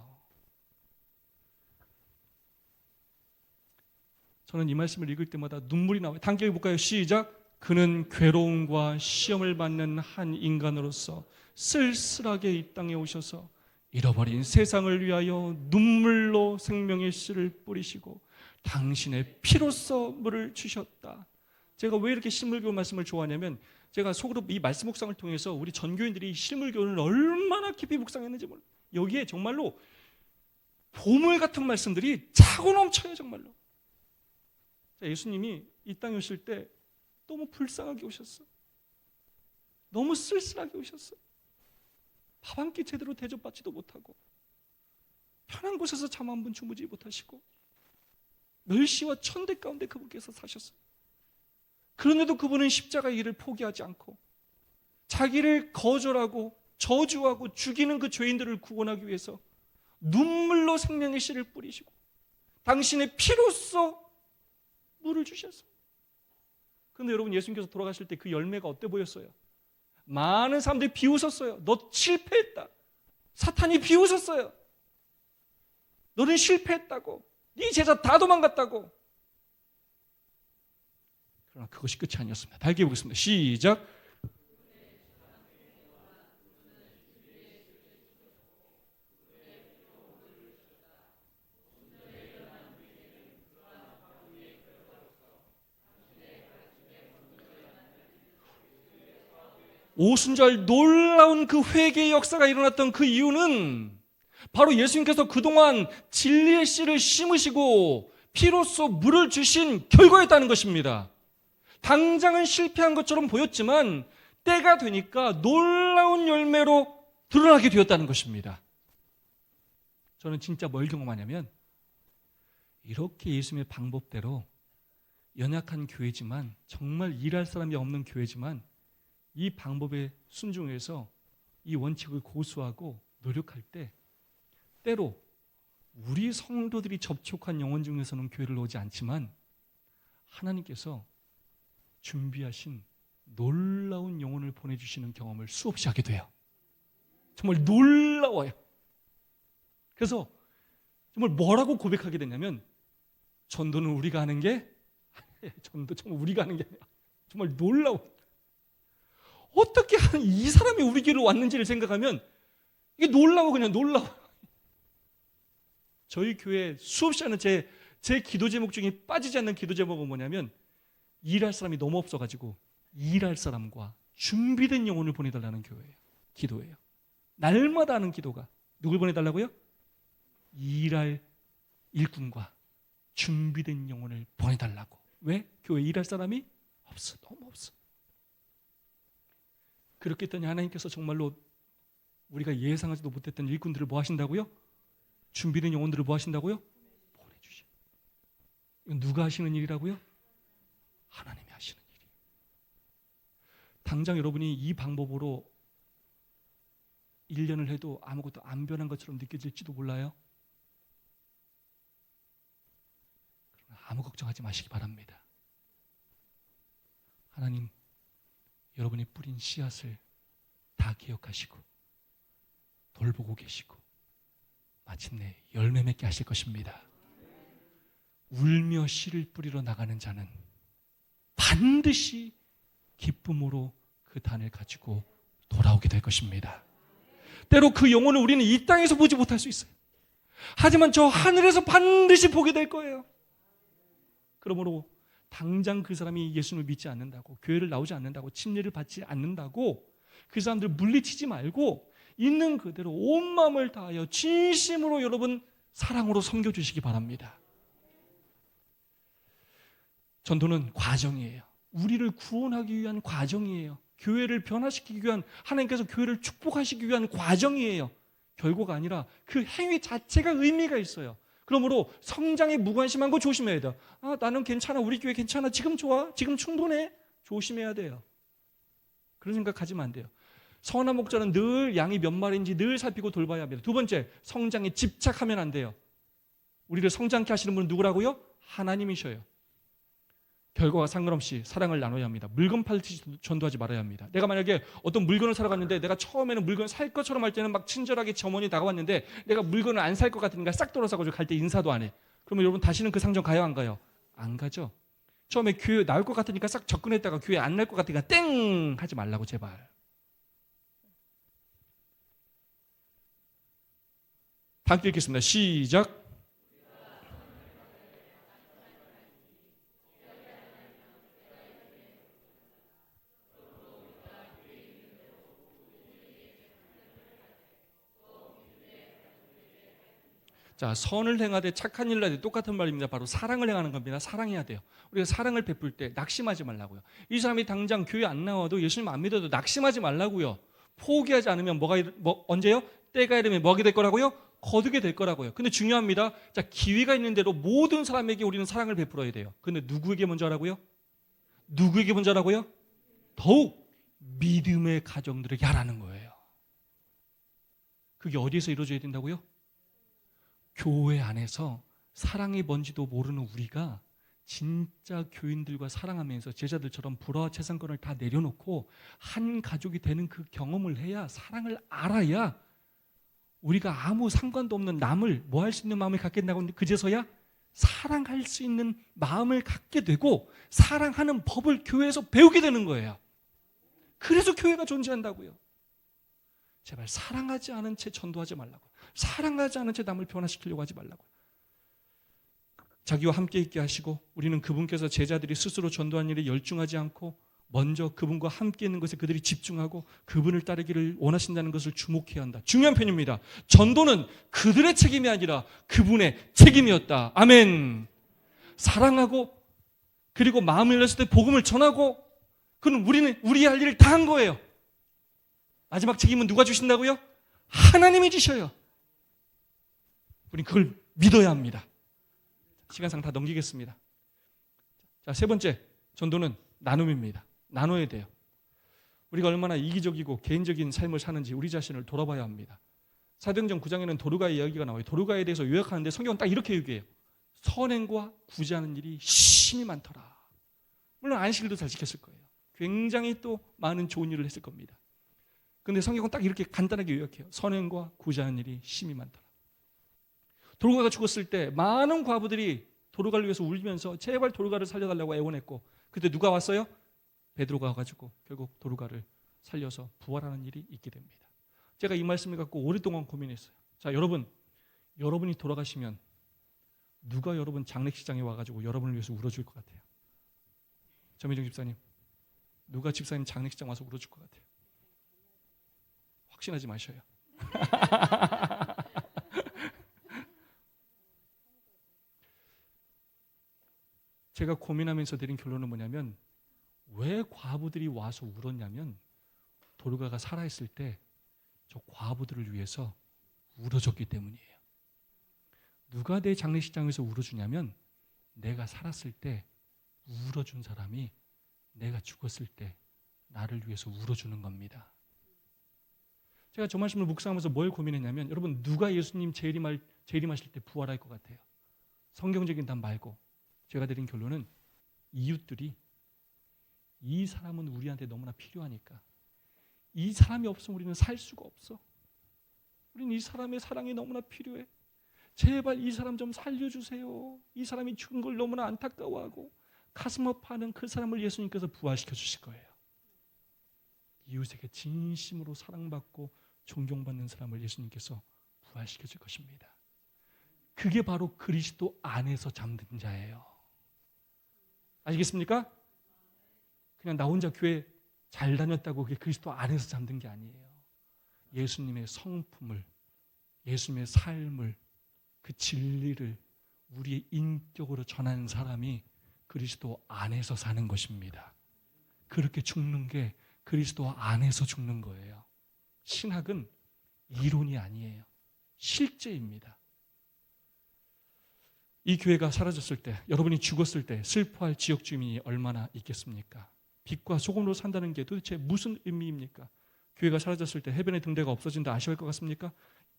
저는 이 말씀을 읽을 때마다 눈물이 나와요. 함께 해볼까요? 시작. 그는 괴로움과 시험을 받는 한 인간으로서 쓸쓸하게 이 땅에 오셔서 잃어버린 세상을 위하여 눈물로 생명의 씨를 뿌리시고 당신의 피로써 물을 주셨다. 제가 왜 이렇게 실물교훈 말씀을 좋아하냐면 제가 속으로 이 말씀 묵상을 통해서 우리 전교인들이 실물교훈을 얼마나 깊이 묵상했는지 몰라요. 여기에 정말로 보물 같은 말씀들이 차고 넘쳐요. 정말로. 예수님이 이 땅에 오실 때 너무 불쌍하게 오셨어. 너무 쓸쓸하게 오셨어. 밥 한 끼 제대로 대접받지도 못하고 편한 곳에서 잠 한 번 주무지 못하시고 멸시와 천대 가운데 그분께서 사셨어요. 그런데도 그분은 십자가의 일을 포기하지 않고 자기를 거절하고 저주하고 죽이는 그 죄인들을 구원하기 위해서 눈물로 생명의 씨를 뿌리시고 당신의 피로써 물을 주셨어요. 그런데 여러분, 예수님께서 돌아가실 때 그 열매가 어때 보였어요? 많은 사람들이 비웃었어요. 너 실패했다. 사탄이 비웃었어요. 너는 실패했다고. 네 제자 다 도망갔다고. 그러나 그것이 끝이 아니었습니다. 달게 보겠습니다. 시작. 오순절 놀라운 그 회개의 역사가 일어났던 그 이유는 바로 예수님께서 그동안 진리의 씨를 심으시고 피로써 물을 주신 결과였다는 것입니다. 당장은 실패한 것처럼 보였지만 때가 되니까 놀라운 열매로 드러나게 되었다는 것입니다. 저는 진짜 뭘 경험하냐면 이렇게 예수님의 방법대로 연약한 교회지만 정말 일할 사람이 없는 교회지만 이 방법에 순종해서 이 원칙을 고수하고 노력할 때 때로 우리 성도들이 접촉한 영혼 중에서는 교회를 오지 않지만 하나님께서 준비하신 놀라운 영혼을 보내주시는 경험을 수없이 하게 돼요. 정말 놀라워요. 그래서 정말 뭐라고 고백하게 되냐면, 전도는 우리가 하는 게 전도 정말 우리가 하는 게 아니라 정말 놀라워. 어떻게 이 사람이 우리 길로 왔는지를 생각하면 이게 놀라워. 그냥 놀라워. 저희 교회 수없이 하는 제 기도 제목 중에 빠지지 않는 기도 제목은 뭐냐면, 일할 사람이 너무 없어가지고 일할 사람과 준비된 영혼을 보내달라는 교회예요. 기도예요. 날마다 하는 기도가 누굴 보내달라고요? 일할 일꾼과 준비된 영혼을 보내달라고. 왜? 교회 일할 사람이 없어. 너무 없어. 그렇게 했더니 하나님께서 정말로 우리가 예상하지도 못했던 일꾼들을 뭐 하신다고요? 준비된 영혼들을 뭐 하신다고요? 보내주셔. 이건 누가 하시는 일이라고요? 하나님이 하시는 일이에요. 당장 여러분이 이 방법으로 1년을 해도 아무것도 안 변한 것처럼 느껴질지도 몰라요. 그러나 아무 걱정하지 마시기 바랍니다. 하나님, 여러분이 뿌린 씨앗을 다 기억하시고 돌보고 계시고 마침내 열매 맺게 하실 것입니다. 울며 씨를 뿌리러 나가는 자는 반드시 기쁨으로 그 단을 가지고 돌아오게 될 것입니다. 때로 그 영혼을 우리는 이 땅에서 보지 못할 수 있어요. 하지만 저 하늘에서 반드시 보게 될 거예요. 그러므로 당장 그 사람이 예수를 믿지 않는다고, 교회를 나오지 않는다고, 침례를 받지 않는다고 그 사람들 물리치지 말고 있는 그대로 온 마음을 다하여 진심으로 여러분 사랑으로 섬겨주시기 바랍니다. 전도는 과정이에요. 우리를 구원하기 위한 과정이에요. 교회를 변화시키기 위한, 하나님께서 교회를 축복하시기 위한 과정이에요. 결과가 아니라 그 행위 자체가 의미가 있어요. 그러므로 성장에 무관심한 거 조심해야 돼요. 나는 괜찮아, 우리 교회 괜찮아, 지금 좋아, 지금 충분해, 조심해야 돼요. 그런 생각 가지면 안 돼요. 선한 목자는 늘 양이 몇 마리인지 늘 살피고 돌봐야 합니다. 두 번째, 성장에 집착하면 안 돼요. 우리를 성장케 하시는 분은 누구라고요? 하나님이셔요. 결과와 상관없이 사랑을 나눠야 합니다. 물건 팔듯이 전도하지 말아야 합니다. 내가 만약에 어떤 물건을 사러 갔는데 내가 처음에는 물건을 살 것처럼 할 때는 막 친절하게 점원이 다가왔는데 내가 물건을 안 살 것 같으니까 싹 돌아서가지고 갈 때 인사도 안 해. 그러면 여러분 다시는 그 상점 가요, 안 가요? 안 가죠. 처음에 교회 나올 것 같으니까 싹 접근했다가 교회 안 날 것 같으니까 땡 하지 말라고, 제발. 다 함께 읽겠습니다. 시작. 자, 선을 행하되 착한 일을 하되 똑같은 말입니다. 바로 사랑을 행하는 겁니다. 사랑해야 돼요. 우리가 사랑을 베풀 때 낙심하지 말라고요. 이 사람이 당장 교회 안 나와도 예수님 안 믿어도 낙심하지 말라고요. 포기하지 않으면 언제요? 때가 이르면 뭐하게 될 거라고요? 거두게 될 거라고요. 근데 중요합니다. 자, 기회가 있는 대로 모든 사람에게 우리는 사랑을 베풀어야 돼요. 근데 누구에게 먼저 하라고요? 누구에게 먼저 하라고요? 더욱 믿음의 가정들에게 하라는 거예요. 그게 어디에서 이루어져야 된다고요? 교회 안에서 사랑이 뭔지도 모르는 우리가 진짜 교인들과 사랑하면서 제자들처럼 불화와 채상권을 다 내려놓고 한 가족이 되는 그 경험을 해야, 사랑을 알아야 우리가 아무 상관도 없는 남을 뭐 할 수 있는 마음을 갖게 된다고, 그제서야 사랑할 수 있는 마음을 갖게 되고 사랑하는 법을 교회에서 배우게 되는 거예요. 그래서 교회가 존재한다고요. 제발 사랑하지 않은 채 전도하지 말라고. 사랑하지 않은 채 남을 변화시키려고 하지 말라고. 자기와 함께 있게 하시고 우리는 그분께서 제자들이 스스로 전도한 일에 열중하지 않고 먼저 그분과 함께 있는 것에 그들이 집중하고 그분을 따르기를 원하신다는 것을 주목해야 한다. 중요한 편입니다. 전도는 그들의 책임이 아니라 그분의 책임이었다. 아멘. 사랑하고 그리고 마음을 열렸을 때 복음을 전하고, 그는 우리는 우리의 할 일을 다 한 거예요. 마지막 책임은 누가 주신다고요? 하나님이 주셔요. 우린 그걸 믿어야 합니다. 시간상 다 넘기겠습니다. 자, 세 번째, 전도는 나눔입니다. 나눠야 돼요. 우리가 얼마나 이기적이고 개인적인 삶을 사는지 우리 자신을 돌아봐야 합니다. 사도행전 9장에는 도르가의 이야기가 나와요. 도르가에 대해서 요약하는데 성경은 딱 이렇게 얘기해요. 선행과 구제하는 일이 심히 많더라. 물론 안식일도 잘 지켰을 거예요. 굉장히 또 많은 좋은 일을 했을 겁니다. 근데 성경은 딱 이렇게 간단하게 요약해요. 선행과 구제하는 일이 심히 많더라. 도르가가 죽었을 때 많은 과부들이 도르가를 위해서 울면서 제발 도르가를 살려달라고 애원했고, 그때 누가 왔어요? 베드로가 와가지고 결국 도르가를 살려서 부활하는 일이 있게 됩니다. 제가 이 말씀을 갖고 오랫동안 고민했어요. 자, 여러분이 돌아가시면 누가 여러분 장례식장에 와가지고 여러분을 위해서 울어줄 것 같아요? 정미정 집사님, 누가 집사님 장례식장 와서 울어줄 것 같아요? 확신하지 마셔요. 제가 고민하면서 내린 결론은 뭐냐면, 왜 과부들이 와서 울었냐면 도르가가 살아있을 때 저 과부들을 위해서 울어줬기 때문이에요. 누가 내 장례식장에서 울어주냐면, 내가 살았을 때 울어준 사람이 내가 죽었을 때 나를 위해서 울어주는 겁니다. 제가 저 말씀을 묵상하면서 뭘 고민했냐면, 여러분 누가 예수님 재림하실 때 부활할 것 같아요? 성경적인 답 말고 제가 내린 결론은 이웃들이, 이 사람은 우리한테 너무나 필요하니까, 이 사람이 없으면 우리는 살 수가 없어. 우리는 이 사람의 사랑이 너무나 필요해. 제발 이 사람 좀 살려주세요. 이 사람이 죽은 걸 너무나 안타까워하고 가슴 아파하는 그 사람을 예수님께서 부활시켜 주실 거예요. 이웃에게 진심으로 사랑받고 존경받는 사람을 예수님께서 부활시켜 줄 것입니다. 그게 바로 그리스도 안에서 잠든 자예요. 아시겠습니까? 그냥 나 혼자 교회 잘 다녔다고 그게 그리스도 안에서 잠든 게 아니에요. 예수님의 성품을, 예수님의 삶을, 그 진리를 우리의 인격으로 전하는 사람이 그리스도 안에서 사는 것입니다. 그렇게 죽는 게 그리스도 안에서 죽는 거예요. 신학은 이론이 아니에요. 실제입니다. 이 교회가 사라졌을 때, 여러분이 죽었을 때 슬퍼할 지역 주민이 얼마나 있겠습니까? 빛과 소금으로 산다는 게 도대체 무슨 의미입니까? 교회가 사라졌을 때 해변의 등대가 없어진다 아쉬워할 것 같습니까?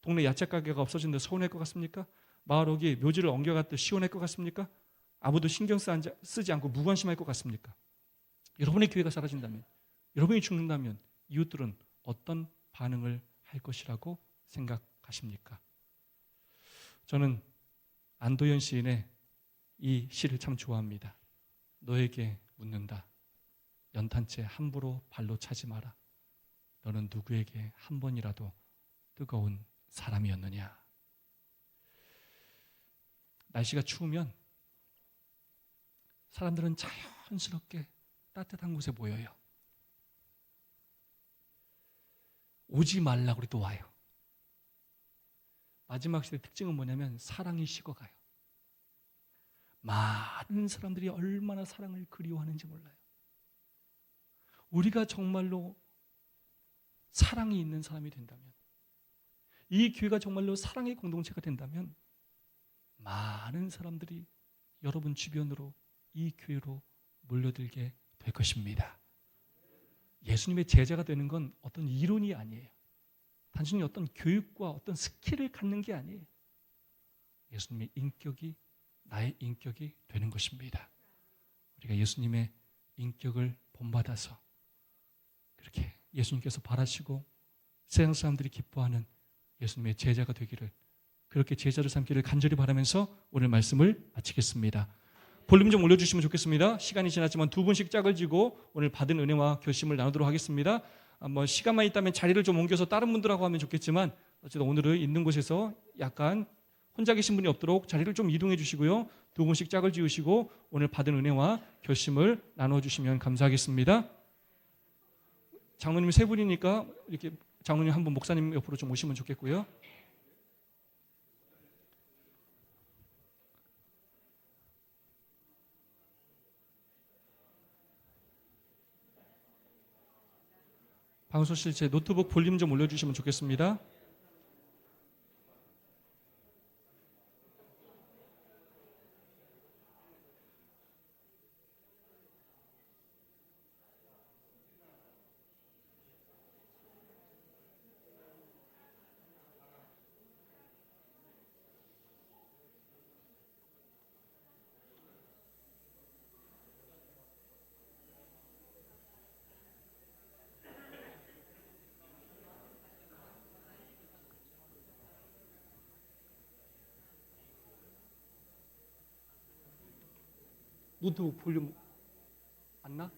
동네 야채 가게가 없어진다 서운할 것 같습니까? 마을 옥이 묘지를 옮겨갔다 시원할 것 같습니까? 아무도 신경 쓰지 않고 무관심할 것 같습니까? 여러분의 교회가 사라진다면, 여러분이 죽는다면 이웃들은 어떤 반응을 할 것이라고 생각하십니까? 저는 안도현 시인의 이 시를 참 좋아합니다. 너에게 묻는다. 연탄재 함부로 발로 차지 마라. 너는 누구에게 한 번이라도 뜨거운 사람이었느냐. 날씨가 추우면 사람들은 자연스럽게 따뜻한 곳에 모여요. 오지 말라고 해도 와요. 마지막 시대의 특징은 뭐냐면 사랑이 식어가요. 많은 사람들이 얼마나 사랑을 그리워하는지 몰라요. 우리가 정말로 사랑이 있는 사람이 된다면, 이 교회가 정말로 사랑의 공동체가 된다면 많은 사람들이 여러분 주변으로 이 교회로 몰려들게 될 것입니다. 예수님의 제자가 되는 건 어떤 이론이 아니에요. 단순히 어떤 교육과 어떤 스킬을 갖는 게 아니에요. 예수님의 인격이 나의 인격이 되는 것입니다. 우리가 예수님의 인격을 본받아서 그렇게 예수님께서 바라시고 세상 사람들이 기뻐하는 예수님의 제자가 되기를, 그렇게 제자를 삼기를 간절히 바라면서 오늘 말씀을 마치겠습니다. 볼륨 좀 올려주시면 좋겠습니다. 시간이 지났지만 두 분씩 짝을 지고 오늘 받은 은혜와 결심을 나누도록 하겠습니다. 시간만 있다면 자리를 좀 옮겨서 다른 분들하고 하면 좋겠지만, 어쨌든 오늘은 있는 곳에서 약간 혼자 계신 분이 없도록 자리를 좀 이동해 주시고요. 두 분씩 짝을 지으시고 오늘 받은 은혜와 결심을 나눠주시면 감사하겠습니다. 장로님 세 분이니까 이렇게 장로님 한 분 목사님 옆으로 좀 오시면 좋겠고요. 방송실 제 노트북 볼륨 좀 올려주시면 좋겠습니다. 노트북 볼륨 안 나?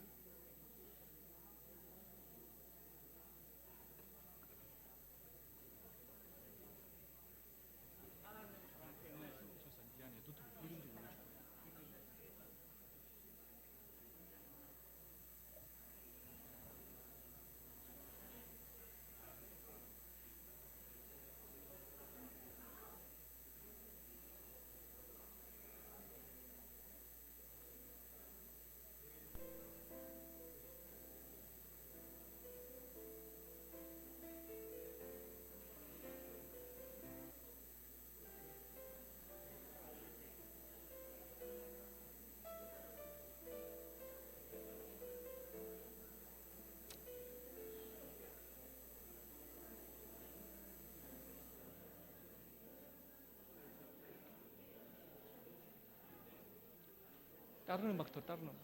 다른 음악 더 다른 음악.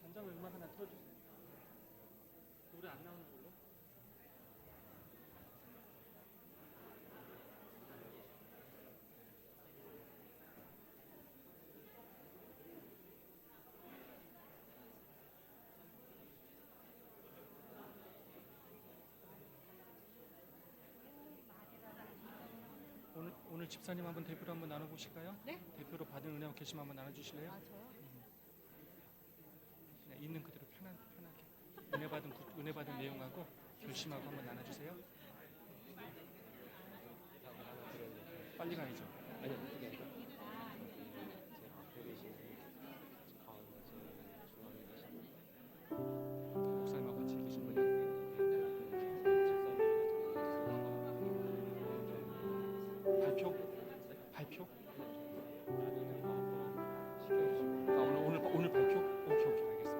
잔장을 음악 하나 틀어주세요. 노래 안 나오는 걸로. 오늘 집사님 한번 대표로 한번 나눠보실까요? 네? 대표로 받은 은혜와 결심 한번 나눠주실래요? 아 저요? 네, 있는 그대로 편하게 은혜 받은 내용하고 결심하고 한번 나눠주세요. 빨리 가야죠. 아니요, 그게 아니라 목사님하고 같이 계신 분이요. 발표? 오늘 발표? 오케이 알겠습니다.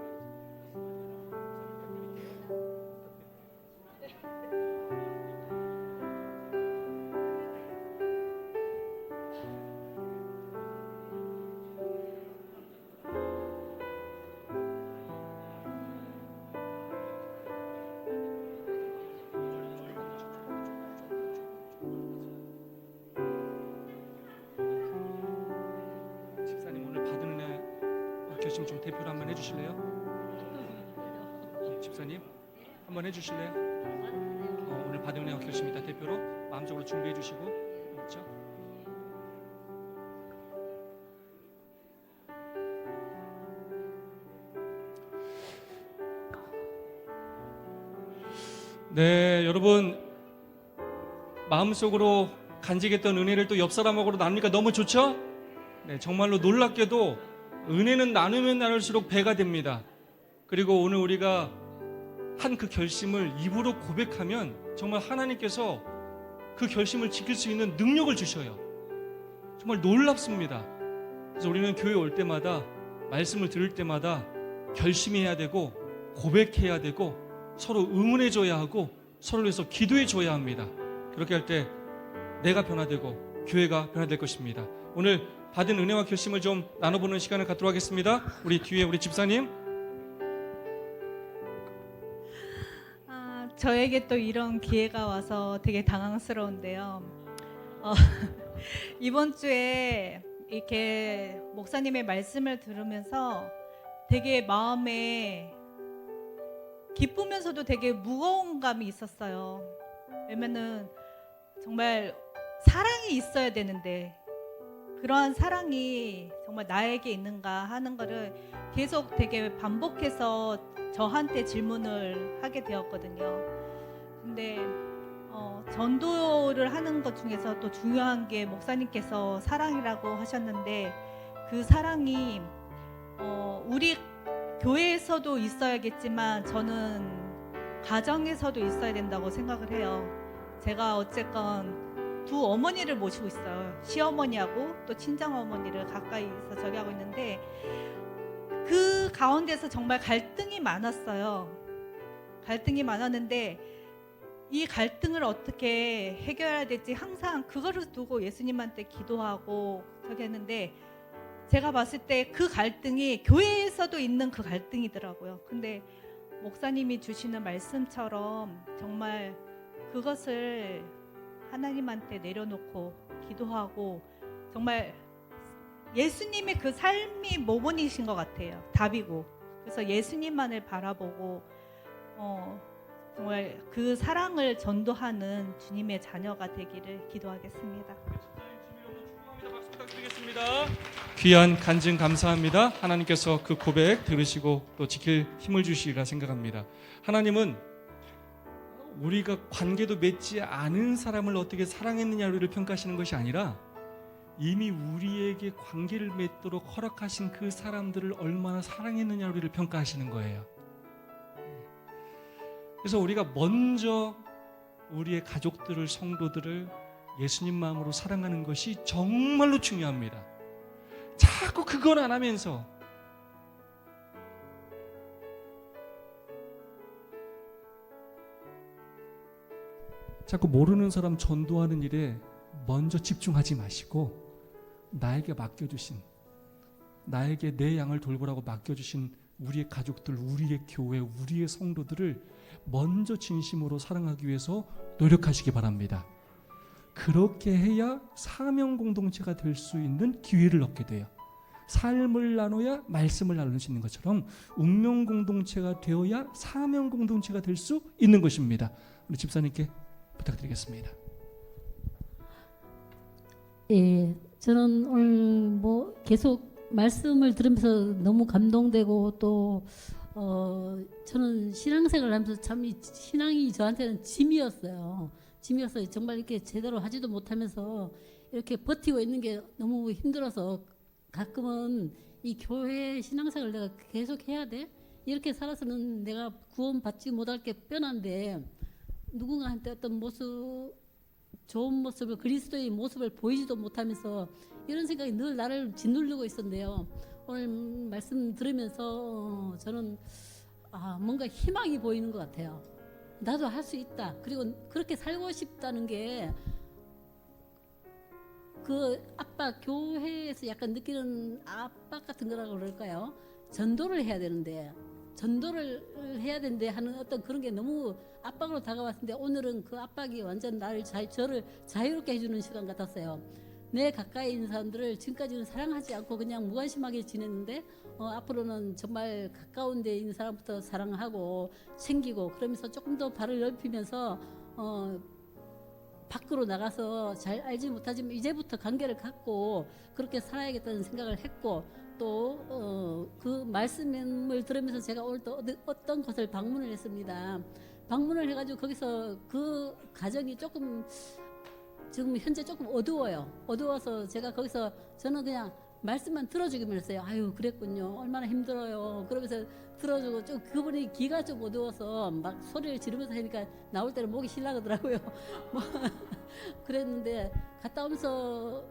집사님 오늘 받은 은혜 결심 좀 대표로 한번 해주실래요? 집사님 한번 해주실래요? 오늘 받은 은혜와 결심이다 대표로 마음적으로 준비해 주시고 그렇죠? 네 여러분 마음속으로 간직했던 은혜를 또 옆 사람하고 나누니까 너무 좋죠? 네 정말로 놀랍게도 은혜는 나누면 나눌수록 배가 됩니다. 그리고 오늘 우리가 한 그 결심을 입으로 고백하면 정말 하나님께서 그 결심을 지킬 수 있는 능력을 주셔요. 정말 놀랍습니다. 그래서 우리는 교회 올 때마다 말씀을 들을 때마다 결심해야 되고 고백해야 되고 서로 응원해줘야 하고 서로 위해서 기도해줘야 합니다. 그렇게 할 때 내가 변화되고 교회가 변화될 것입니다. 오늘 받은 은혜와 결심을 좀 나눠보는 시간을 갖도록 하겠습니다. 우리 뒤에 우리 집사님. 저에게 또 이런 기회가 와서 되게 당황스러운데요. 이번 주에 이렇게 목사님의 말씀을 들으면서 되게 마음에 기쁘면서도 되게 무거운 감이 있었어요. 왜냐면은 정말 사랑이 있어야 되는데 그러한 사랑이 정말 나에게 있는가 하는 거를 계속 되게 반복해서 저한테 질문을 하게 되었거든요. 근데 전도를 하는 것 중에서 또 중요한 게 목사님께서 사랑이라고 하셨는데 그 사랑이 우리 교회에서도 있어야겠지만 저는 가정에서도 있어야 된다고 생각을 해요. 제가 어쨌건 두 어머니를 모시고 있어요. 시어머니하고 또 친정어머니를 가까이서 저기 하고 있는데 그 가운데서 정말 갈등이 많았어요. 갈등이 많았는데 이 갈등을 어떻게 해결해야 될지 항상 그거를 두고 예수님한테 기도하고 저기 했는데 제가 봤을 때 그 갈등이 교회에서도 있는 그 갈등이더라고요. 근데 목사님이 주시는 말씀처럼 정말 그것을 하나님한테 내려놓고 기도하고 정말 예수님의 그 삶이 모본이신 것 같아요. 답이고. 그래서 예수님만을 바라보고 정말 그 사랑을 전도하는 주님의 자녀가 되기를 기도하겠습니다. 박수 부탁드리겠습니다. 귀한 간증 감사합니다. 하나님께서 그 고백 들으시고 또 지킬 힘을 주시리라 생각합니다. 하나님은 우리가 관계도 맺지 않은 사람을 어떻게 사랑했느냐를 평가하시는 것이 아니라 이미 우리에게 관계를 맺도록 허락하신 그 사람들을 얼마나 사랑했느냐를 평가하시는 거예요. 그래서 우리가 먼저 우리의 가족들을, 성도들을 예수님 마음으로 사랑하는 것이 정말로 중요합니다. 자꾸 그건 안 하면서 자꾸 모르는 사람 전도하는 일에 먼저 집중하지 마시고 나에게 맡겨주신, 나에게 내 양을 돌보라고 맡겨주신 우리의 가족들, 우리의 교회, 우리의 성도들을 먼저 진심으로 사랑하기 위해서 노력하시기 바랍니다. 그렇게 해야 사명 공동체가 될 수 있는 기회를 얻게 돼요. 삶을 나눠야 말씀을 나눌 수 있는 것처럼 운명 공동체가 되어야 사명 공동체가 될 수 있는 것입니다. 우리 집사님께 부탁드리겠습니다. 예, 저는 오늘 계속 말씀을 들으면서 너무 감동되고 또 저는 신앙생활을 하면서 참 이 신앙이 저한테는 짐이었어요. 정말 이렇게 제대로 하지도 못하면서 이렇게 버티고 있는 게 너무 힘들어서 가끔은 이 교회 신앙생활을 내가 계속 해야 돼? 이렇게 살아서는 내가 구원받지 못할 게 뻔한데 누군가한테 어떤 모습, 좋은 모습을, 그리스도의 모습을 보이지도 못하면서 이런 생각이 늘 나를 짓누르고 있었는데요. 오늘 말씀 들으면서 저는 뭔가 희망이 보이는 것 같아요. 나도 할 수 있다. 그리고 그렇게 살고 싶다는 게 그 압박, 교회에서 약간 느끼는 압박 같은 거라고 그럴까요? 전도를 해야 되는데 하는 어떤 그런 게 너무 압박으로 다가왔는데 오늘은 그 압박이 완전 저를 자유롭게 해주는 시간 같았어요. 내 가까이 있는 사람들을 지금까지는 사랑하지 않고 그냥 무관심하게 지냈는데 앞으로는 정말 가까운 데 있는 사람부터 사랑하고 챙기고 그러면서 조금 더 발을 넓히면서 밖으로 나가서 잘 알지 못하지만 이제부터 관계를 갖고 그렇게 살아야겠다는 생각을 했고 또 그 말씀을 들으면서 제가 오늘 또 어떤 곳을 방문을 했습니다. 방문을 해가지고 거기서 그 가정이 조금 지금 현재 조금 어두워서 제가 거기서 저는 그냥 말씀만 들어주기만 했어요. 아유 그랬군요. 얼마나 힘들어요. 그러면서 들어주고 좀 그분이 귀가 좀 어두워서 막 소리를 지르면서 하니까 나올 때는 목이 실나가더라고요. 그랬는데 갔다 오면서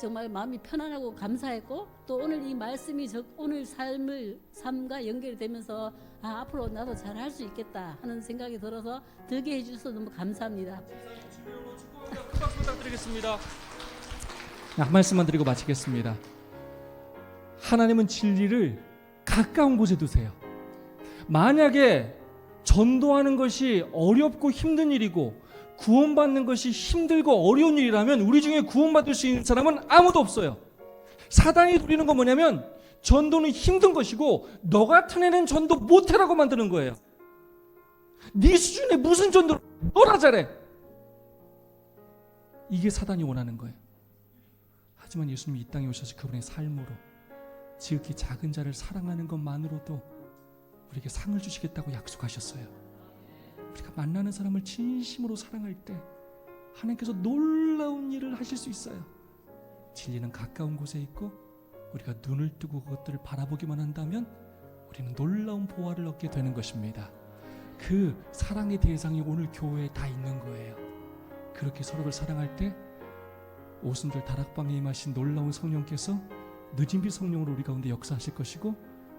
정말 마음이 편안하고 감사했고 또 오늘 이 말씀이 오늘 삶과 연결이 되면서 앞으로 나도 잘 할 수 있겠다 하는 생각이 들어서 들게 해주셔서 너무 감사합니다. 큰 박수 부탁드리겠습니다. 한 말씀만 드리고 마치겠습니다. 하나님은 진리를 가까운 곳에 두세요. 만약에 전도하는 것이 어렵고 힘든 일이고 구원받는 것이 힘들고 어려운 일이라면 우리 중에 구원받을 수 있는 사람은 아무도 없어요. 사단이 노리는 건 뭐냐면 전도는 힘든 것이고 너 같은 애는 전도 못해라고 만드는 거예요. 네 수준에 무슨 전도를 너나 잘해. 이게 사단이 원하는 거예요. 하지만 예수님이 이 땅에 오셔서 그분의 삶으로 지극히 작은 자를 사랑하는 것만으로도 우리에게 상을 주시겠다고 약속하셨어요. 우리가 만나는 사람을 진심으로 사랑할 때 하나님께서 놀라운 일을 하실 수 있어요. 진리는 가까운 곳에 있고 우리가 눈을 뜨고 그것들을 바라보기만 한다면 우리는 놀라운 보화를 얻게 되는 것입니다. 그 사랑의 대상이 오늘 교회에 다 있는 거예요. 그렇게 서로를 사랑할 때 오순절 다락방에 임하신 놀라운 성령께서 늦은 비 성령으로 우리 가운데 역사하실 것이고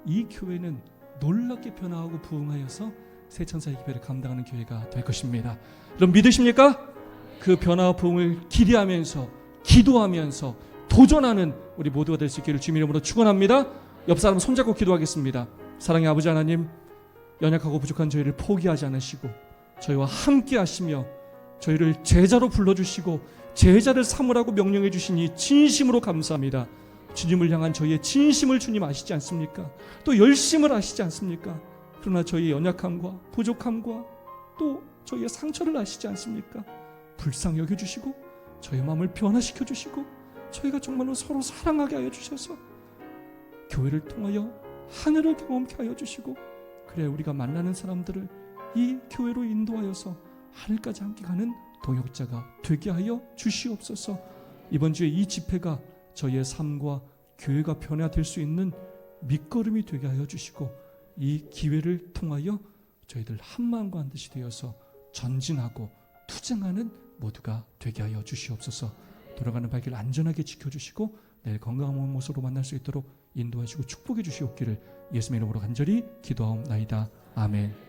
이 교회는 놀랍게 변화하고 부흥하여서 새 천사의 기별을 감당하는 교회가 될 것입니다. 여러분 믿으십니까? 그 변화와 부흥을 기대하면서 기도하면서 도전하는 우리 모두가 될 수 있기를 주님 이름으로 축원합니다. 옆 사람 손잡고 기도하겠습니다. 사랑의 아버지 하나님, 연약하고 부족한 저희를 포기하지 않으시고 저희와 함께 하시며 저희를 제자로 불러주시고 제자를 삼으라고 명령해 주시니 진심으로 감사합니다. 주님을 향한 저희의 진심을 주님 아시지 않습니까? 또 열심을 아시지 않습니까? 그러나 저희의 연약함과 부족함과 또 저희의 상처를 아시지 않습니까? 불쌍히 여겨주시고 저희 마음을 변화시켜 주시고 저희가 정말로 서로 사랑하게 하여 주셔서 교회를 통하여 하늘을 경험케 하여 주시고 그래 우리가 만나는 사람들을 이 교회로 인도하여서 하늘까지 함께 가는 동역자가 되게 하여 주시옵소서. 이번 주에 이 집회가 저희의 삶과 교회가 변화될 수 있는 밑거름이 되게 하여 주시고 이 기회를 통하여 저희들 한마음과 한뜻이 되어서 전진하고 투쟁하는 모두가 되게 하여 주시옵소서. 돌아가는 발길 안전하게 지켜주시고 내일 건강한 모습으로 만날 수 있도록 인도하시고 축복해 주시옵기를 예수님의 이름으로 간절히 기도하옵나이다. 아멘.